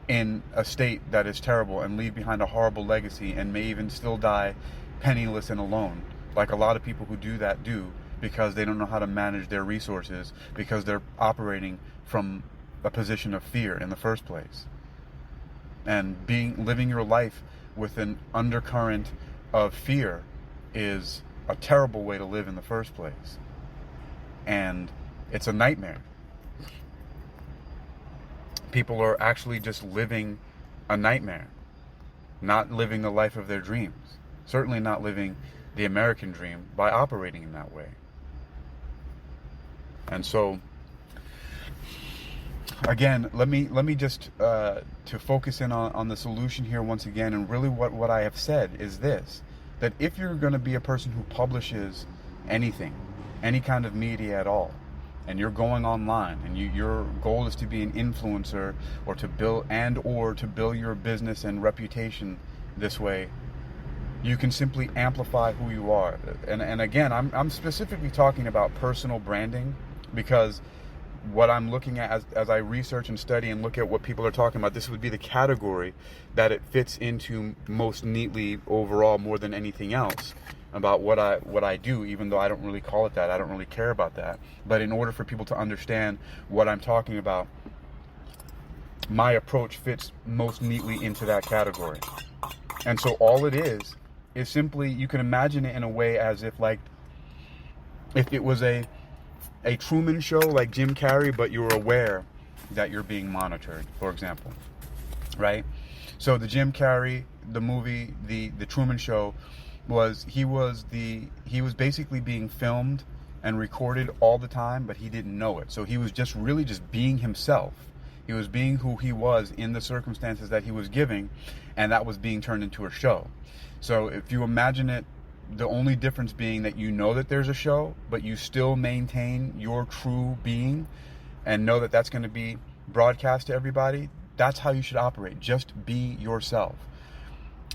in a state that is terrible, and leave behind a horrible legacy, and may even still die penniless and alone, like a lot of people who do that do, because they don't know how to manage their resources, because they're operating from a position of fear in the first place. And living your life with an undercurrent of fear is a terrible way to live in the first place. And it's a nightmare. People are actually just living a nightmare, not living the life of their dreams. Certainly not living the American dream by operating in that way. And so, again, let me just to focus in on the solution here once again, and really what I have said is this: that if you're going to be a person who publishes anything, any kind of media at all, and you're going online, and your goal is to be an influencer, or to build your business and reputation this way, you can simply amplify who you are. And again, I'm specifically talking about personal branding, because what I'm looking at as I research and study and look at what people are talking about, this would be the category that it fits into most neatly overall, more than anything else, about what I do, even though I don't really call it that. I don't really care about that. But in order for people to understand what I'm talking about, my approach fits most neatly into that category. And so all it is simply, you can imagine it in a way as if it was a Truman Show, like Jim Carrey, but you're aware that you're being monitored, for example, right? So the Jim Carrey, the movie, the Truman Show, he was basically being filmed and recorded all the time, but he didn't know it. So he was just really just being himself. He was being who he was in the circumstances that he was giving, and that was being turned into a show. So if you imagine it, the only difference being that you know that there's a show, but you still maintain your true being and know that that's going to be broadcast to everybody, that's how you should operate. Just be yourself.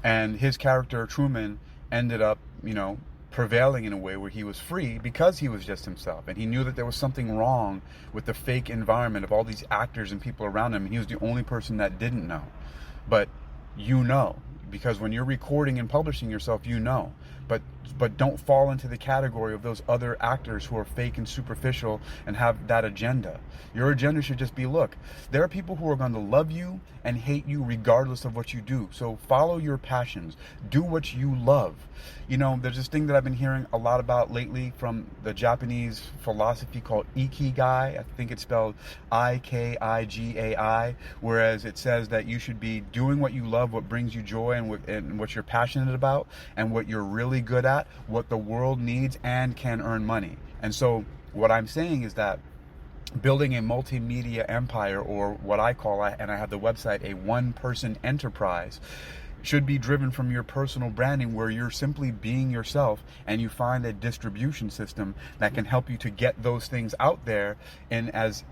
And his character, Truman, ended up, prevailing in a way where he was free because he was just himself. And he knew that there was something wrong with the fake environment of all these actors and people around him. And he was the only person that didn't know. But because when you're recording and publishing yourself, but don't fall into the category of those other actors who are fake and superficial and have that agenda. Your agenda should just be, look, there are people who are going to love you and hate you regardless of what you do. So follow your passions. Do what you love. There's this thing that I've been hearing a lot about lately from the Japanese philosophy called Ikigai. I think it's spelled Ikigai, whereas it says that you should be doing what you love, what brings you joy, and what you're passionate about, and what you're really good at, what the world needs and can earn money. And so what I'm saying is that building a multimedia empire, or what I call, and I have the website, a one-person enterprise, should be driven from your personal branding, where you're simply being yourself, and you find a distribution system that can help you to get those things out there in as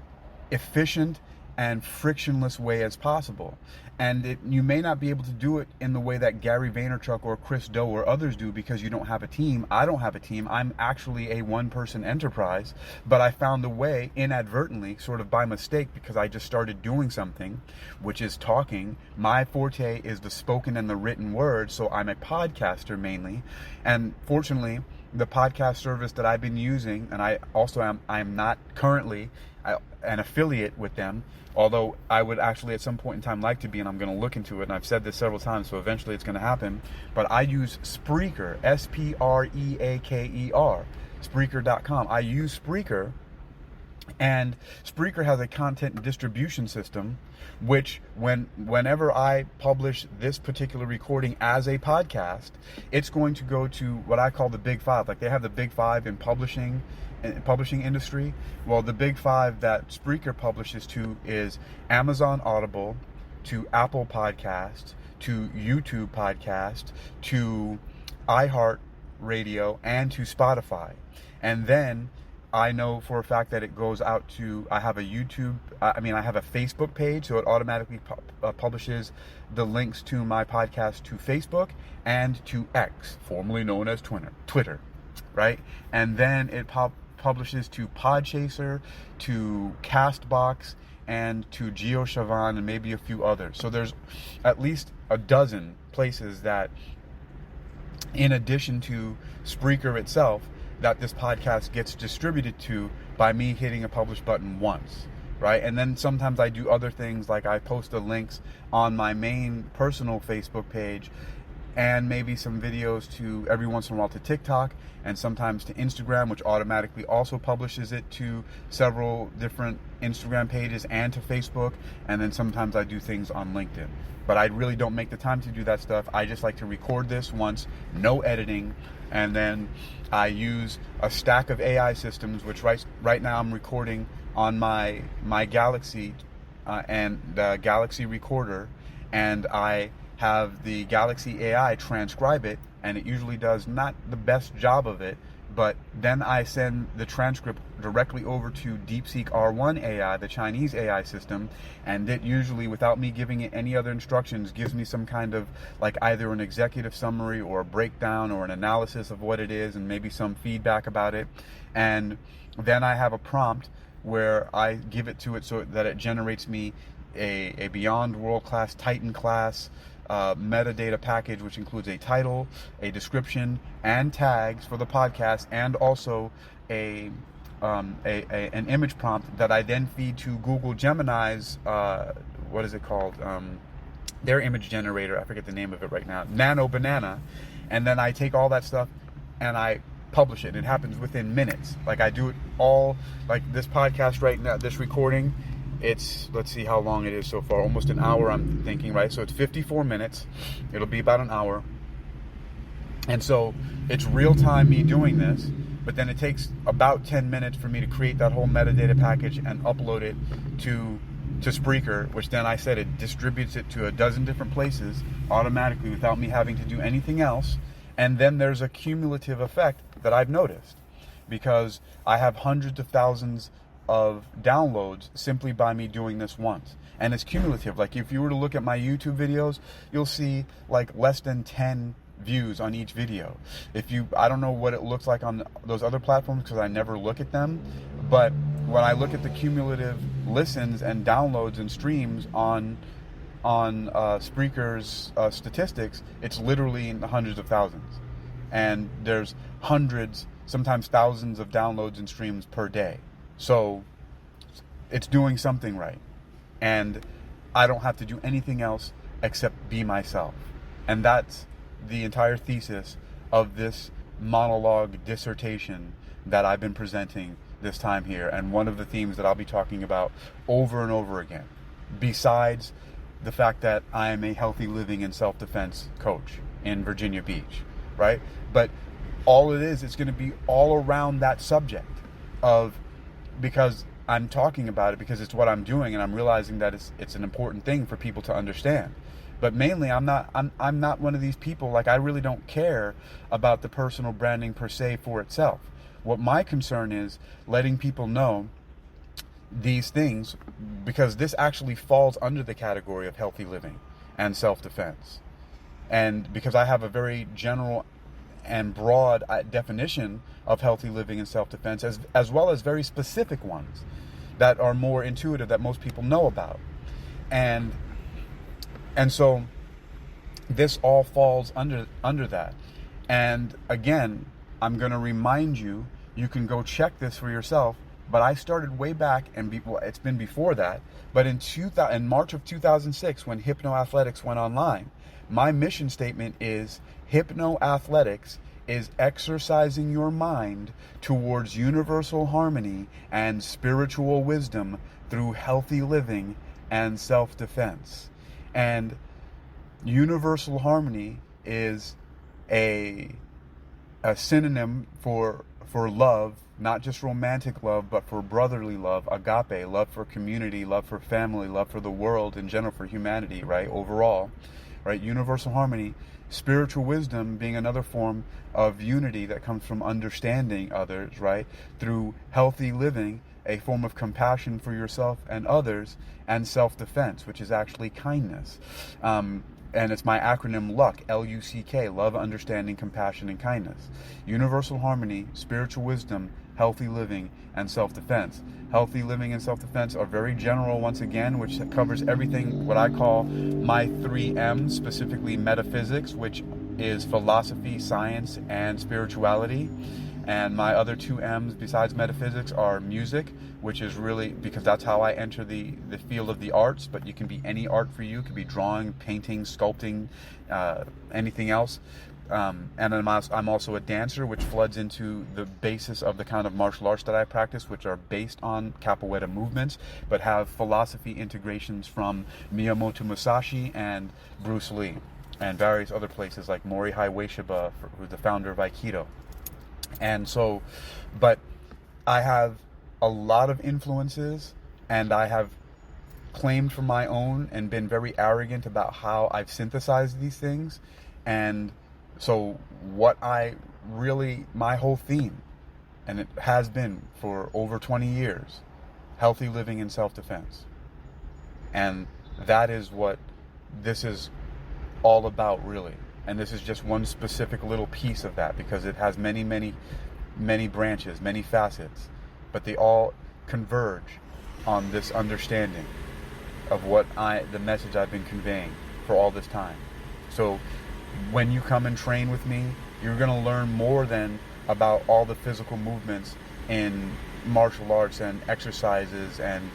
efficient and frictionless way as possible. And you may not be able to do it in the way that Gary Vaynerchuk or Chris Do or others do, because you don't have a team. I don't have a team. I'm actually a one-person enterprise, but I found a way inadvertently, sort of by mistake, because I just started doing something, which is talking. My forte is the spoken and the written word, so I'm a podcaster mainly. And fortunately, the podcast service that I've been using, and I'm not currently an affiliate with them, although I would actually at some point in time like to be, and I'm going to look into it, and I've said this several times, so eventually it's going to happen. But I use Spreaker, Spreaker, Spreaker.com. I use Spreaker, and Spreaker has a content distribution system, which whenever I publish this particular recording as a podcast, it's going to go to what I call the Big Five. Like they have the Big Five in publishing industry. Well, the Big Five that Spreaker publishes to is Amazon Audible, to Apple Podcasts, to YouTube Podcast, to iHeart Radio, and to Spotify. And then I know for a fact that it goes out to, I have a Facebook page, so it automatically publishes the links to my podcast to Facebook and to X, formerly known as Twitter, right? And then it publishes to Podchaser, to Castbox, and to GeoShavan, and maybe a few others. So there's at least a dozen places that, in addition to Spreaker itself, that this podcast gets distributed to by me hitting a publish button once, right? And then sometimes I do other things, like I post the links on my main personal Facebook page, and maybe some videos to every once in a while to TikTok, and sometimes to Instagram, which automatically also publishes it to several different Instagram pages, and to Facebook. And then sometimes I do things on LinkedIn. But I really don't make the time to do that stuff. I just like to record this once, no editing, and then I use a stack of AI systems, which right now I'm recording on my Galaxy and the Galaxy Recorder, and I have the Galaxy AI transcribe it, and it usually does not the best job of it, but then I send the transcript directly over to DeepSeek R1 AI, the Chinese AI system, and it usually, without me giving it any other instructions, gives me some kind of, like, either an executive summary or a breakdown or an analysis of what it is, and maybe some feedback about it. And then I have a prompt where I give it to it so that it generates me a beyond world-class, Titan-class metadata package, which includes a title, a description, and tags for the podcast, and also an image prompt that I then feed to Google Gemini's what is it called? Their image generator. I forget the name of it right now. Nano Banana. And then I take all that stuff and I publish it. It happens within minutes. Like I do it all, like this podcast right now, this recording, It's, let's see how long it is so far, almost an hour I'm thinking, right? So it's 54 minutes. It'll be about an hour. And so it's real time me doing this, but then it takes about 10 minutes for me to create that whole metadata package and upload it to Spreaker, which then I said it distributes it to a dozen different places automatically without me having to do anything else. And then there's a cumulative effect that I've noticed, because I have hundreds of thousands of downloads simply by me doing this once. And it's cumulative. Like if you were to look at my YouTube videos, you'll see like less than 10 views on each video. I don't know what it looks like on those other platforms because I never look at them, but when I look at the cumulative listens and downloads and streams on Spreaker's statistics, it's literally in the hundreds of thousands, and there's hundreds, sometimes thousands of downloads and streams per day. So it's doing something right, and I don't have to do anything else except be myself. And that's the entire thesis of this monologue dissertation that I've been presenting this time here, and one of the themes that I'll be talking about over and over again, besides the fact that I am a healthy living and self-defense coach in Virginia Beach, right? But all it is, it's going to be all around that subject of, because I'm talking about it because it's what I'm doing, and I'm realizing that it's an important thing for people to understand. But mainly, I'm not one of these people, like, I really don't care about the personal branding per se for itself. What my concern is letting people know these things, because this actually falls under the category of healthy living and self-defense. And because I have a very general and broad definition of healthy living and self-defense, as well as very specific ones that are more intuitive, that most people know about. And so this all falls under that. And again, I'm going to remind you, you can go check this for yourself, but I started way back, and it's been before that, but in March of 2006, when Hypnoathletics went online, my mission statement is, Hypnoathletics is exercising your mind towards universal harmony and spiritual wisdom through healthy living and self-defense. And universal harmony is a synonym for love, not just romantic love, but for brotherly love, agape, love for community, love for family, love for the world in general, for humanity, right, overall, right? Universal harmony, spiritual wisdom being another form of unity that comes from understanding others, right, through healthy living, a form of compassion for yourself and others, and self-defense, which is actually kindness. And it's my acronym LUCK, L-U-C-K, love, understanding, compassion, and kindness. Universal harmony, spiritual wisdom, healthy living, and self-defense. Healthy living and self-defense are very general once again, which covers everything, what I call my 3 M's, specifically metaphysics, which is philosophy, science, and spirituality. And my other 2 M's besides metaphysics are music, which is really, because that's how I enter the field of the arts, but you can be any art for you. It could be drawing, painting, sculpting, anything else. And I'm also a dancer, which floods into the basis of the kind of martial arts that I practice, which are based on capoeira movements, but have philosophy integrations from Miyamoto Musashi and Bruce Lee, and various other places like Morihei Ueshiba, who's the founder of Aikido. And so, but I have a lot of influences, and I have claimed for my own and been very arrogant about how I've synthesized these things. And so my whole theme, and it has been for over 20 years, healthy living and self-defense. And that is what this is all about, really. And this is just one specific little piece of that, because it has many, many, many branches, many facets, but they all converge on this understanding of the message I've been conveying for all this time. So when you come and train with me, you're going to learn more than about all the physical movements in martial arts and exercises and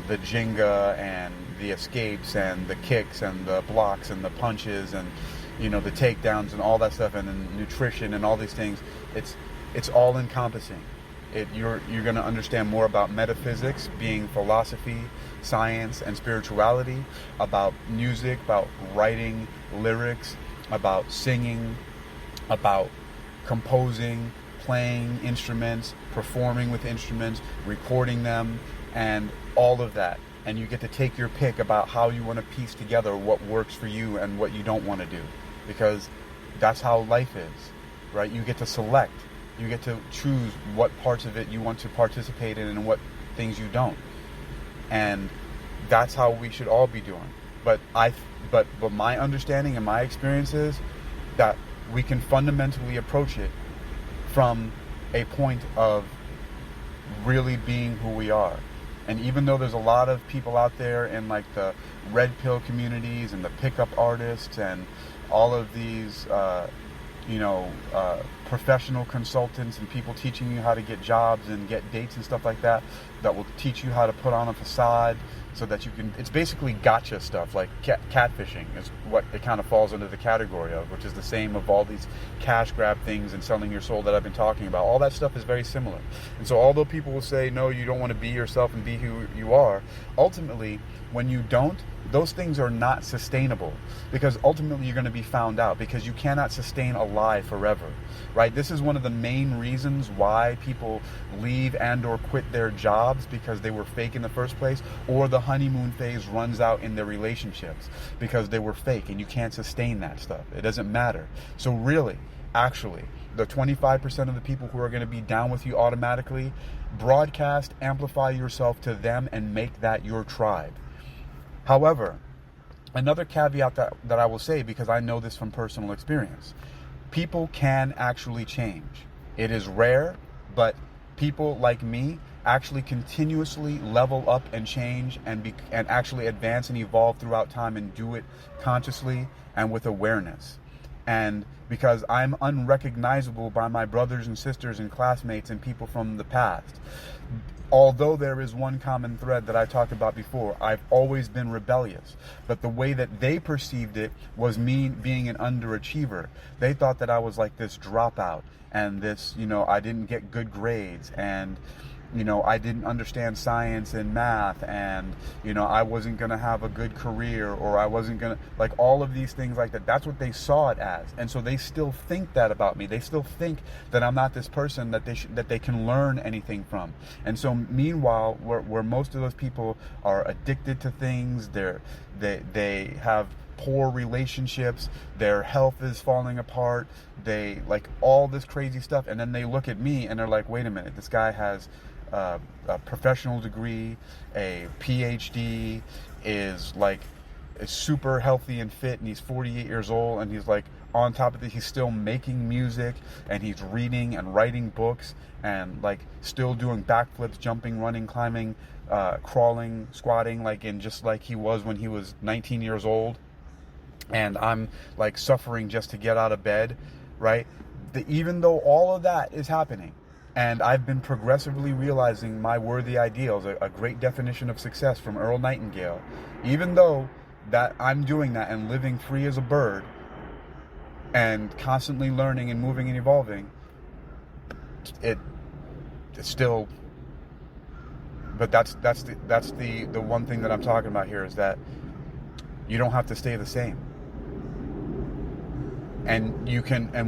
the Jenga and the escapes and the kicks and the blocks and the punches and the takedowns and all that stuff, and the nutrition and all these things. It's all encompassing. You're going to understand more about metaphysics, being philosophy, science, and spirituality, about music, about writing lyrics, about singing, about composing, playing instruments, performing with instruments, recording them, and all of that. And you get to take your pick about how you want to piece together what works for you and what you don't want to do, because that's how life is, right? You get to select. You get to choose what parts of it you want to participate in and what things you don't. And that's how we should all be doing. But my understanding and my experience is that we can fundamentally approach it from a point of really being who we are. And even though there's a lot of people out there in like the red pill communities and the pickup artists and all of these professional consultants and people teaching you how to get jobs and get dates and stuff like that will teach you how to put on a facade so that you can, it's basically gotcha stuff, like catfishing is what it kind of falls under the category of, which is the same of all these cash grab things and selling your soul that I've been talking about. All that stuff is very similar. And so although people will say, no, you don't want to be yourself and be who you are, ultimately, when you don't, those things are not sustainable, because ultimately you're going to be found out, because you cannot sustain a lie forever, right? This is one of the main reasons why people leave and or quit their jobs, because they were fake in the first place, or the honeymoon phase runs out in their relationships because they were fake, and you can't sustain that stuff. It doesn't matter. So really, actually, the 25% of the people who are going to be down with you automatically, broadcast, amplify yourself to them and make that your tribe. However, another caveat that I will say, because I know this from personal experience, people can actually change. It is rare, but people like me actually continuously level up and change and actually advance and evolve throughout time, and do it consciously and with awareness. And because I'm unrecognizable by my brothers and sisters and classmates and people from the past, although there is one common thread that I talked about before, I've always been rebellious. But the way that they perceived it was me being an underachiever. They thought that I was like this dropout, and this, I didn't get good grades, and I didn't understand science and math, and I wasn't gonna have a good career, or I wasn't gonna, like, all of these things like that. That's what they saw it as, and so they still think that about me. They still think that I'm not this person that they can learn anything from. And so meanwhile, where most of those people are addicted to things, they have poor relationships, their health is falling apart, they like all this crazy stuff, and then they look at me and they're like, wait a minute, this guy has a professional degree, a PhD, is super healthy and fit, and he's 48 years old, and he's like, on top of it, he's still making music, and he's reading and writing books, and like still doing backflips, jumping, running, climbing, crawling, squatting, just like he was when he was 19 years old. And I'm like suffering just to get out of bed, right? Even though all of that is happening, and I've been progressively realizing my worthy ideals, a great definition of success from Earl Nightingale, even though that I'm doing that and living free as a bird and constantly learning and moving and evolving, it's still, but that's the one thing that I'm talking about here, is that you don't have to stay the same. And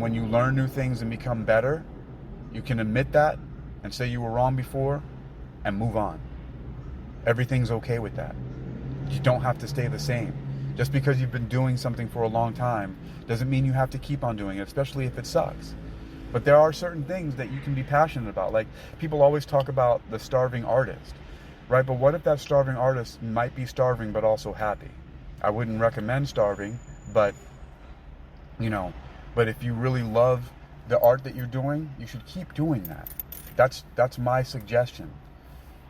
when you learn new things and become better, you can admit that and say you were wrong before and move on. Everything's okay with that. You don't have to stay the same. Just because you've been doing something for a long time doesn't mean you have to keep on doing it, especially if it sucks. But there are certain things that you can be passionate about. Like, people always talk about the starving artist, right? But what if that starving artist might be starving but also happy? I wouldn't recommend starving, but if you really love the art that you're doing, you should keep doing that. That's my suggestion,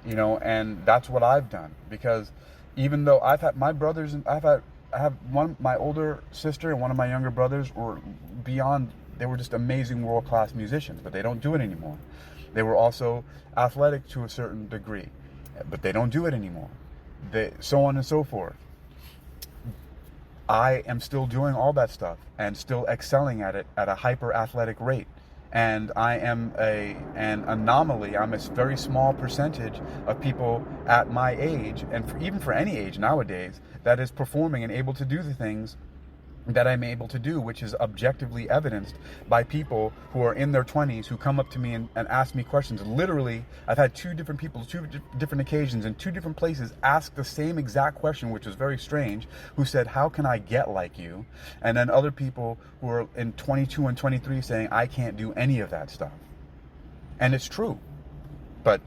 and that's what I've done. Because even though I've had my brothers, and I have my older sister and one of my younger brothers were they were just amazing world-class musicians, but they don't do it anymore. They were also athletic to a certain degree, but they don't do it anymore. So on and so forth. I am still doing all that stuff and still excelling at it at a hyper athletic rate. And I am an anomaly. I'm a very small percentage of people at my age, and even for any age nowadays, that is performing and able to do the things that I'm able to do, which is objectively evidenced by people who are in their 20s who come up to me and ask me questions. Literally, I've had two different people, two different occasions in two different places ask the same exact question, which is very strange, who said, how can I get like you? And then other people who are in 22 and 23 saying, I can't do any of that stuff. And it's true, but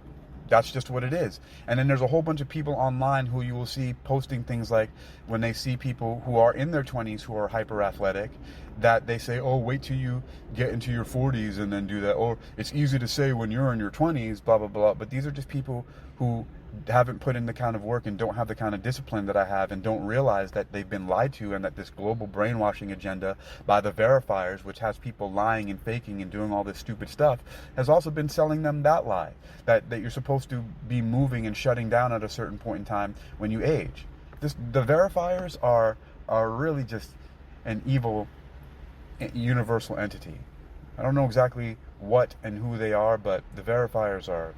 that's just what it is. And then there's a whole bunch of people online who you will see posting things like, when they see people who are in their 20s who are hyper athletic, that they say, oh, wait till you get into your 40s and then do that. Or it's easy to say when you're in your 20s, blah, blah, blah. But these are just people who haven't put in the kind of work and don't have the kind of discipline that I have, and don't realize that they've been lied to, and that this global brainwashing agenda by the verifiers, which has people lying and faking and doing all this stupid stuff, has also been selling them that lie, that you're supposed to be moving and shutting down at a certain point in time when you age. The verifiers are really just an evil universal entity. I don't know exactly what and who they are, but the verifiers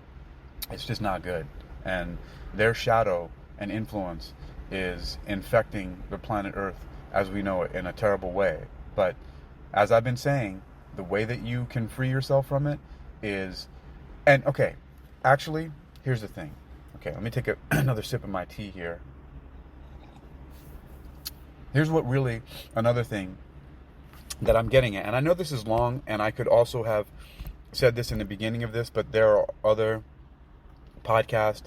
it's just not good. And their shadow and influence is infecting the planet Earth as we know it in a terrible way. But as I've been saying, the way that you can free yourself from it is, and okay, actually, here's the thing. Okay, let me take another sip of my tea here. Here's what really, another thing that I'm getting at, and I know this is long, and I could also have said this in the beginning of this, but there are other podcasts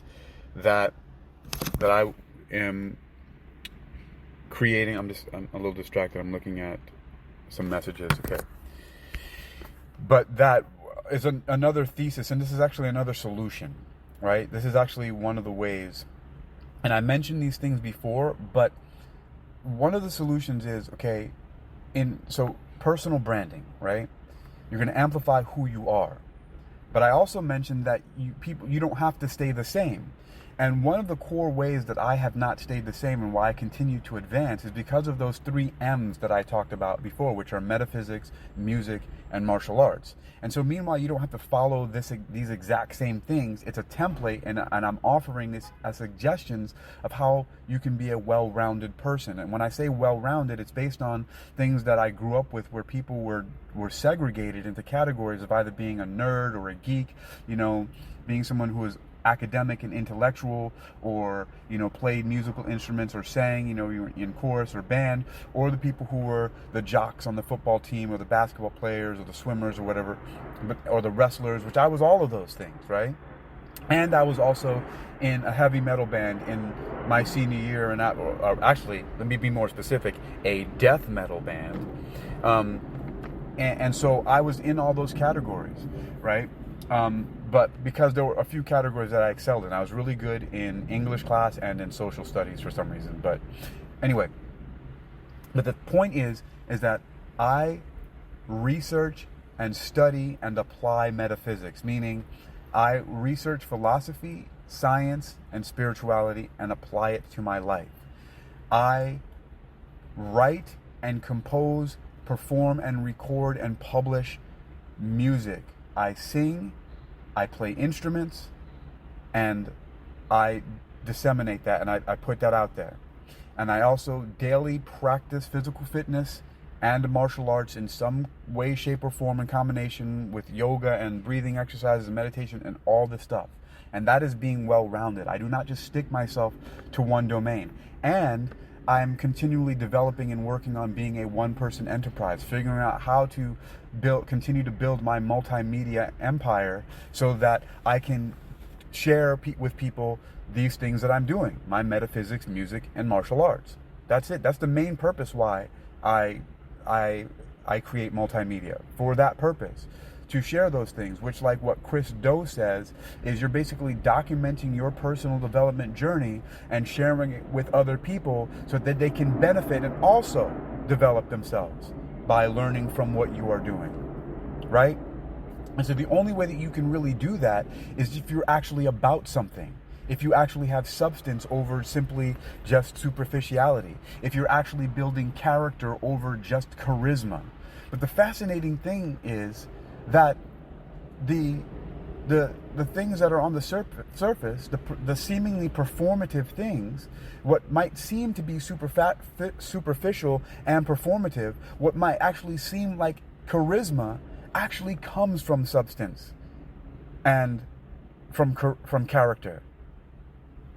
that I am creating. I'm a little distracted. I'm looking at some messages. Okay. But that is another thesis, and this is actually another solution, right? This is actually one of the ways, and I mentioned these things before, but one of the solutions is, okay, so personal branding, right? You're going to amplify who you are. But I also mentioned that you don't have to stay the same. And one of the core ways that I have not stayed the same and why I continue to advance is because of those 3 M's that I talked about before, which are metaphysics, music, and martial arts. And so meanwhile, you don't have to follow these exact same things. It's a template, and I'm offering this as suggestions of how you can be a well-rounded person. And when I say well-rounded, it's based on things that I grew up with, where people were segregated into categories of either being a nerd or a geek, being someone who was academic and intellectual, or played musical instruments, or sang, you were in chorus or band, or the people who were the jocks on the football team, or the basketball players, or the swimmers, or whatever, or the wrestlers, which I was all of those things, right? And I was also in a heavy metal band in my senior year, and actually, let me be more specific, a death metal band. And so I was in all those categories, right? But because there were a few categories that I excelled in, I was really good in English class and in social studies for some reason. But anyway, but the point is that I research and study and apply metaphysics, meaning I research philosophy, science, and spirituality and apply it to my life. I write and compose, perform and record and publish music. I sing, I play instruments, and I disseminate that, and I put that out there. And I also daily practice physical fitness and martial arts in some way, shape, or form, in combination with yoga and breathing exercises and meditation and all this stuff. And that is being well-rounded. I do not just stick myself to one domain. And I'm continually developing and working on being a one-person enterprise, figuring out how to continue to build my multimedia empire so that I can share with people these things that I'm doing, my metaphysics, music, and martial arts. That's it. That's the main purpose why I create multimedia, for that purpose, to share those things, which, like what Chris Do says, is you're basically documenting your personal development journey and sharing it with other people so that they can benefit and also develop themselves by learning from what you are doing, right? And so the only way that you can really do that is if you're actually about something. If you actually have substance over simply just superficiality. If you're actually building character over just charisma. But the fascinating thing is, that the things that are on the surface, the seemingly performative things, what might seem to be superficial and performative, what might actually seem like charisma, actually comes from substance and from character.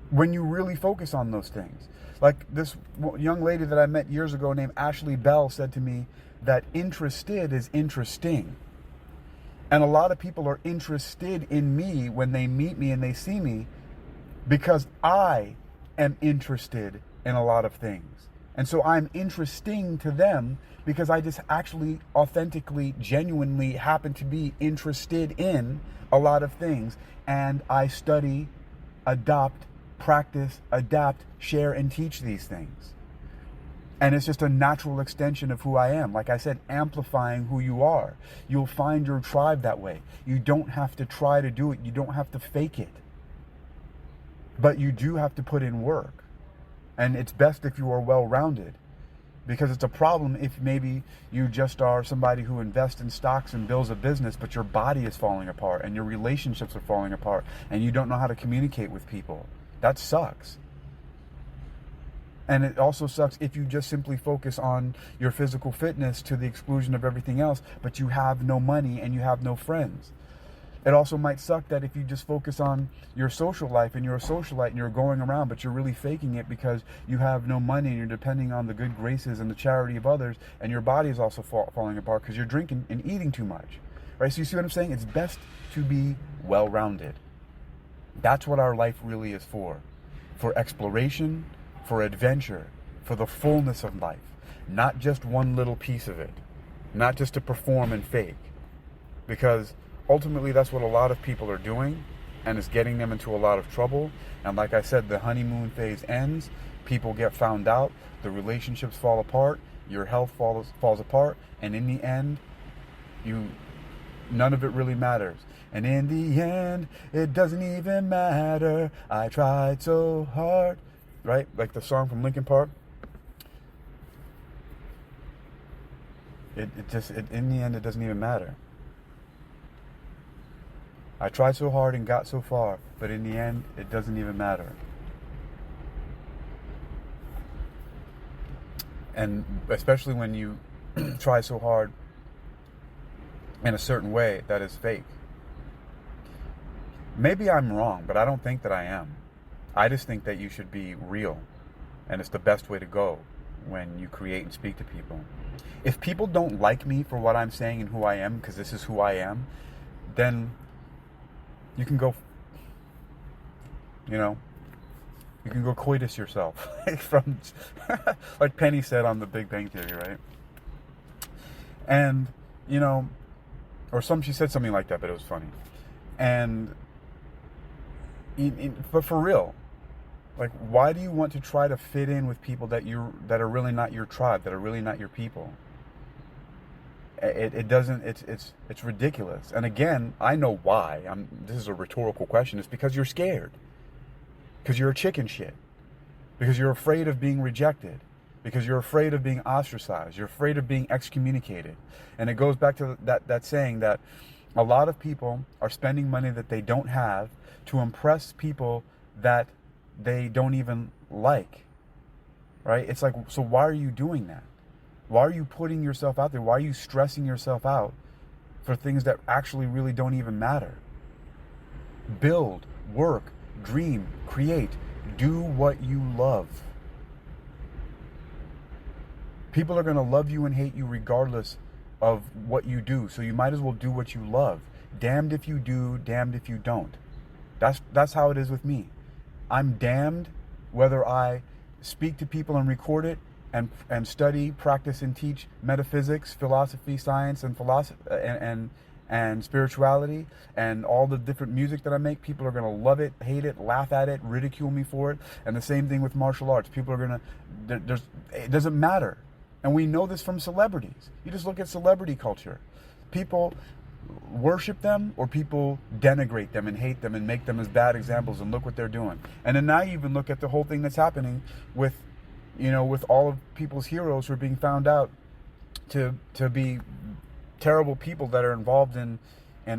When you really focus on those things. Like this young lady that I met years ago named Ashley Bell said to me that interested is interesting. And a lot of people are interested in me when they meet me and they see me because I am interested in a lot of things. And so I'm interesting to them because I just actually authentically, genuinely happen to be interested in a lot of things. And I study, adopt, practice, adapt, share, and teach these things. And it's just a natural extension of who I am. Like I said, amplifying who you are. You'll find your tribe that way. You don't have to try to do it. You don't have to fake it. But you do have to put in work. And it's best if you are well-rounded. Because it's a problem if maybe you just are somebody who invests in stocks and builds a business, but your body is falling apart and your relationships are falling apart and you don't know how to communicate with people. That sucks. And it also sucks if you just simply focus on your physical fitness to the exclusion of everything else, but you have no money and you have no friends. It also might suck that if you just focus on your social life and you're a socialite and you're going around, but you're really faking it because you have no money and you're depending on the good graces and the charity of others, and your body is also falling apart because you're drinking and eating too much. Right? So you see what I'm saying? It's best to be well-rounded. That's what our life really is for exploration, for adventure, for the fullness of life, not just one little piece of it, not just to perform and fake, because ultimately that's what a lot of people are doing, and it's getting them into a lot of trouble. And like I said, the honeymoon phase ends, people get found out, the relationships fall apart, your health falls apart, and in the end, none of it really matters. And in the end, it doesn't even matter. I tried so hard. Right? Like the song from Linkin Park. In the end, it doesn't even matter. I tried so hard and got so far, but in the end, it doesn't even matter. And especially when you try so hard in a certain way that is fake. Maybe I'm wrong, but I don't think that I am. I just think that you should be real, and it's the best way to go when you create and speak to people. If people don't like me for what I'm saying and who I am, because this is who I am, then you can go, you can go coitus yourself. From, like Penny said on The Big Bang Theory, right? And, she said something like that, but it was funny. And, but for real, like, why do you want to try to fit in with people that are really not your tribe, that are really not your people? It's ridiculous. And again, I know why. This is a rhetorical question. It's because you're scared. Because you're a chicken shit. Because you're afraid of being rejected. Because you're afraid of being ostracized. You're afraid of being excommunicated. And it goes back to that saying that a lot of people are spending money that they don't have to impress people that they don't even like, right? It's like, so why are you doing that? Why are you putting yourself out there? Why are you stressing yourself out for things that actually really don't even matter? Build, work, dream, create, do what you love. People are going to love you and hate you regardless of what you do, so you might as well do what you love. Damned if you do, damned if you don't. That's how it is with me. I'm damned whether I speak to people and record it and study, practice, and teach metaphysics, philosophy, science, and philosophy and spirituality, and all the different music that I make. People are going to love it, hate it, laugh at it, ridicule me for it. And the same thing with martial arts. People are going to, it doesn't matter. And we know this from celebrities. You just look at celebrity culture. People worship them, or people denigrate them and hate them and make them as bad examples, and look what they're doing. And then now you even look at the whole thing that's happening with, with all of people's heroes who are being found out to terrible people that are involved in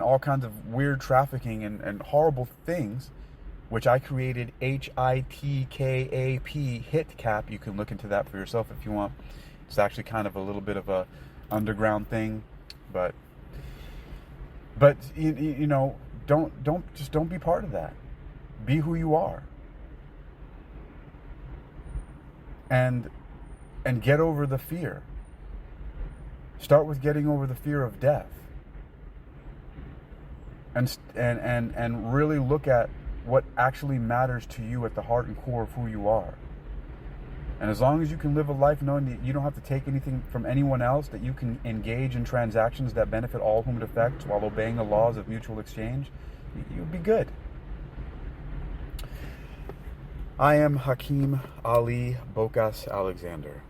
all kinds of weird trafficking and horrible things, which I created, HITKAP, HitCap. You can look into that for yourself if you want. It's actually kind of a little bit of a underground thing, but you know, don't be part of that. Be who you are, and get over the fear. Start with getting over the fear of death, and really look at what actually matters to you at the heart and core of who you are. And as long as you can live a life knowing that you don't have to take anything from anyone else, that you can engage in transactions that benefit all whom it affects while obeying the laws of mutual exchange, you'll be good. I am Hakeem Ali Bokas Alexander.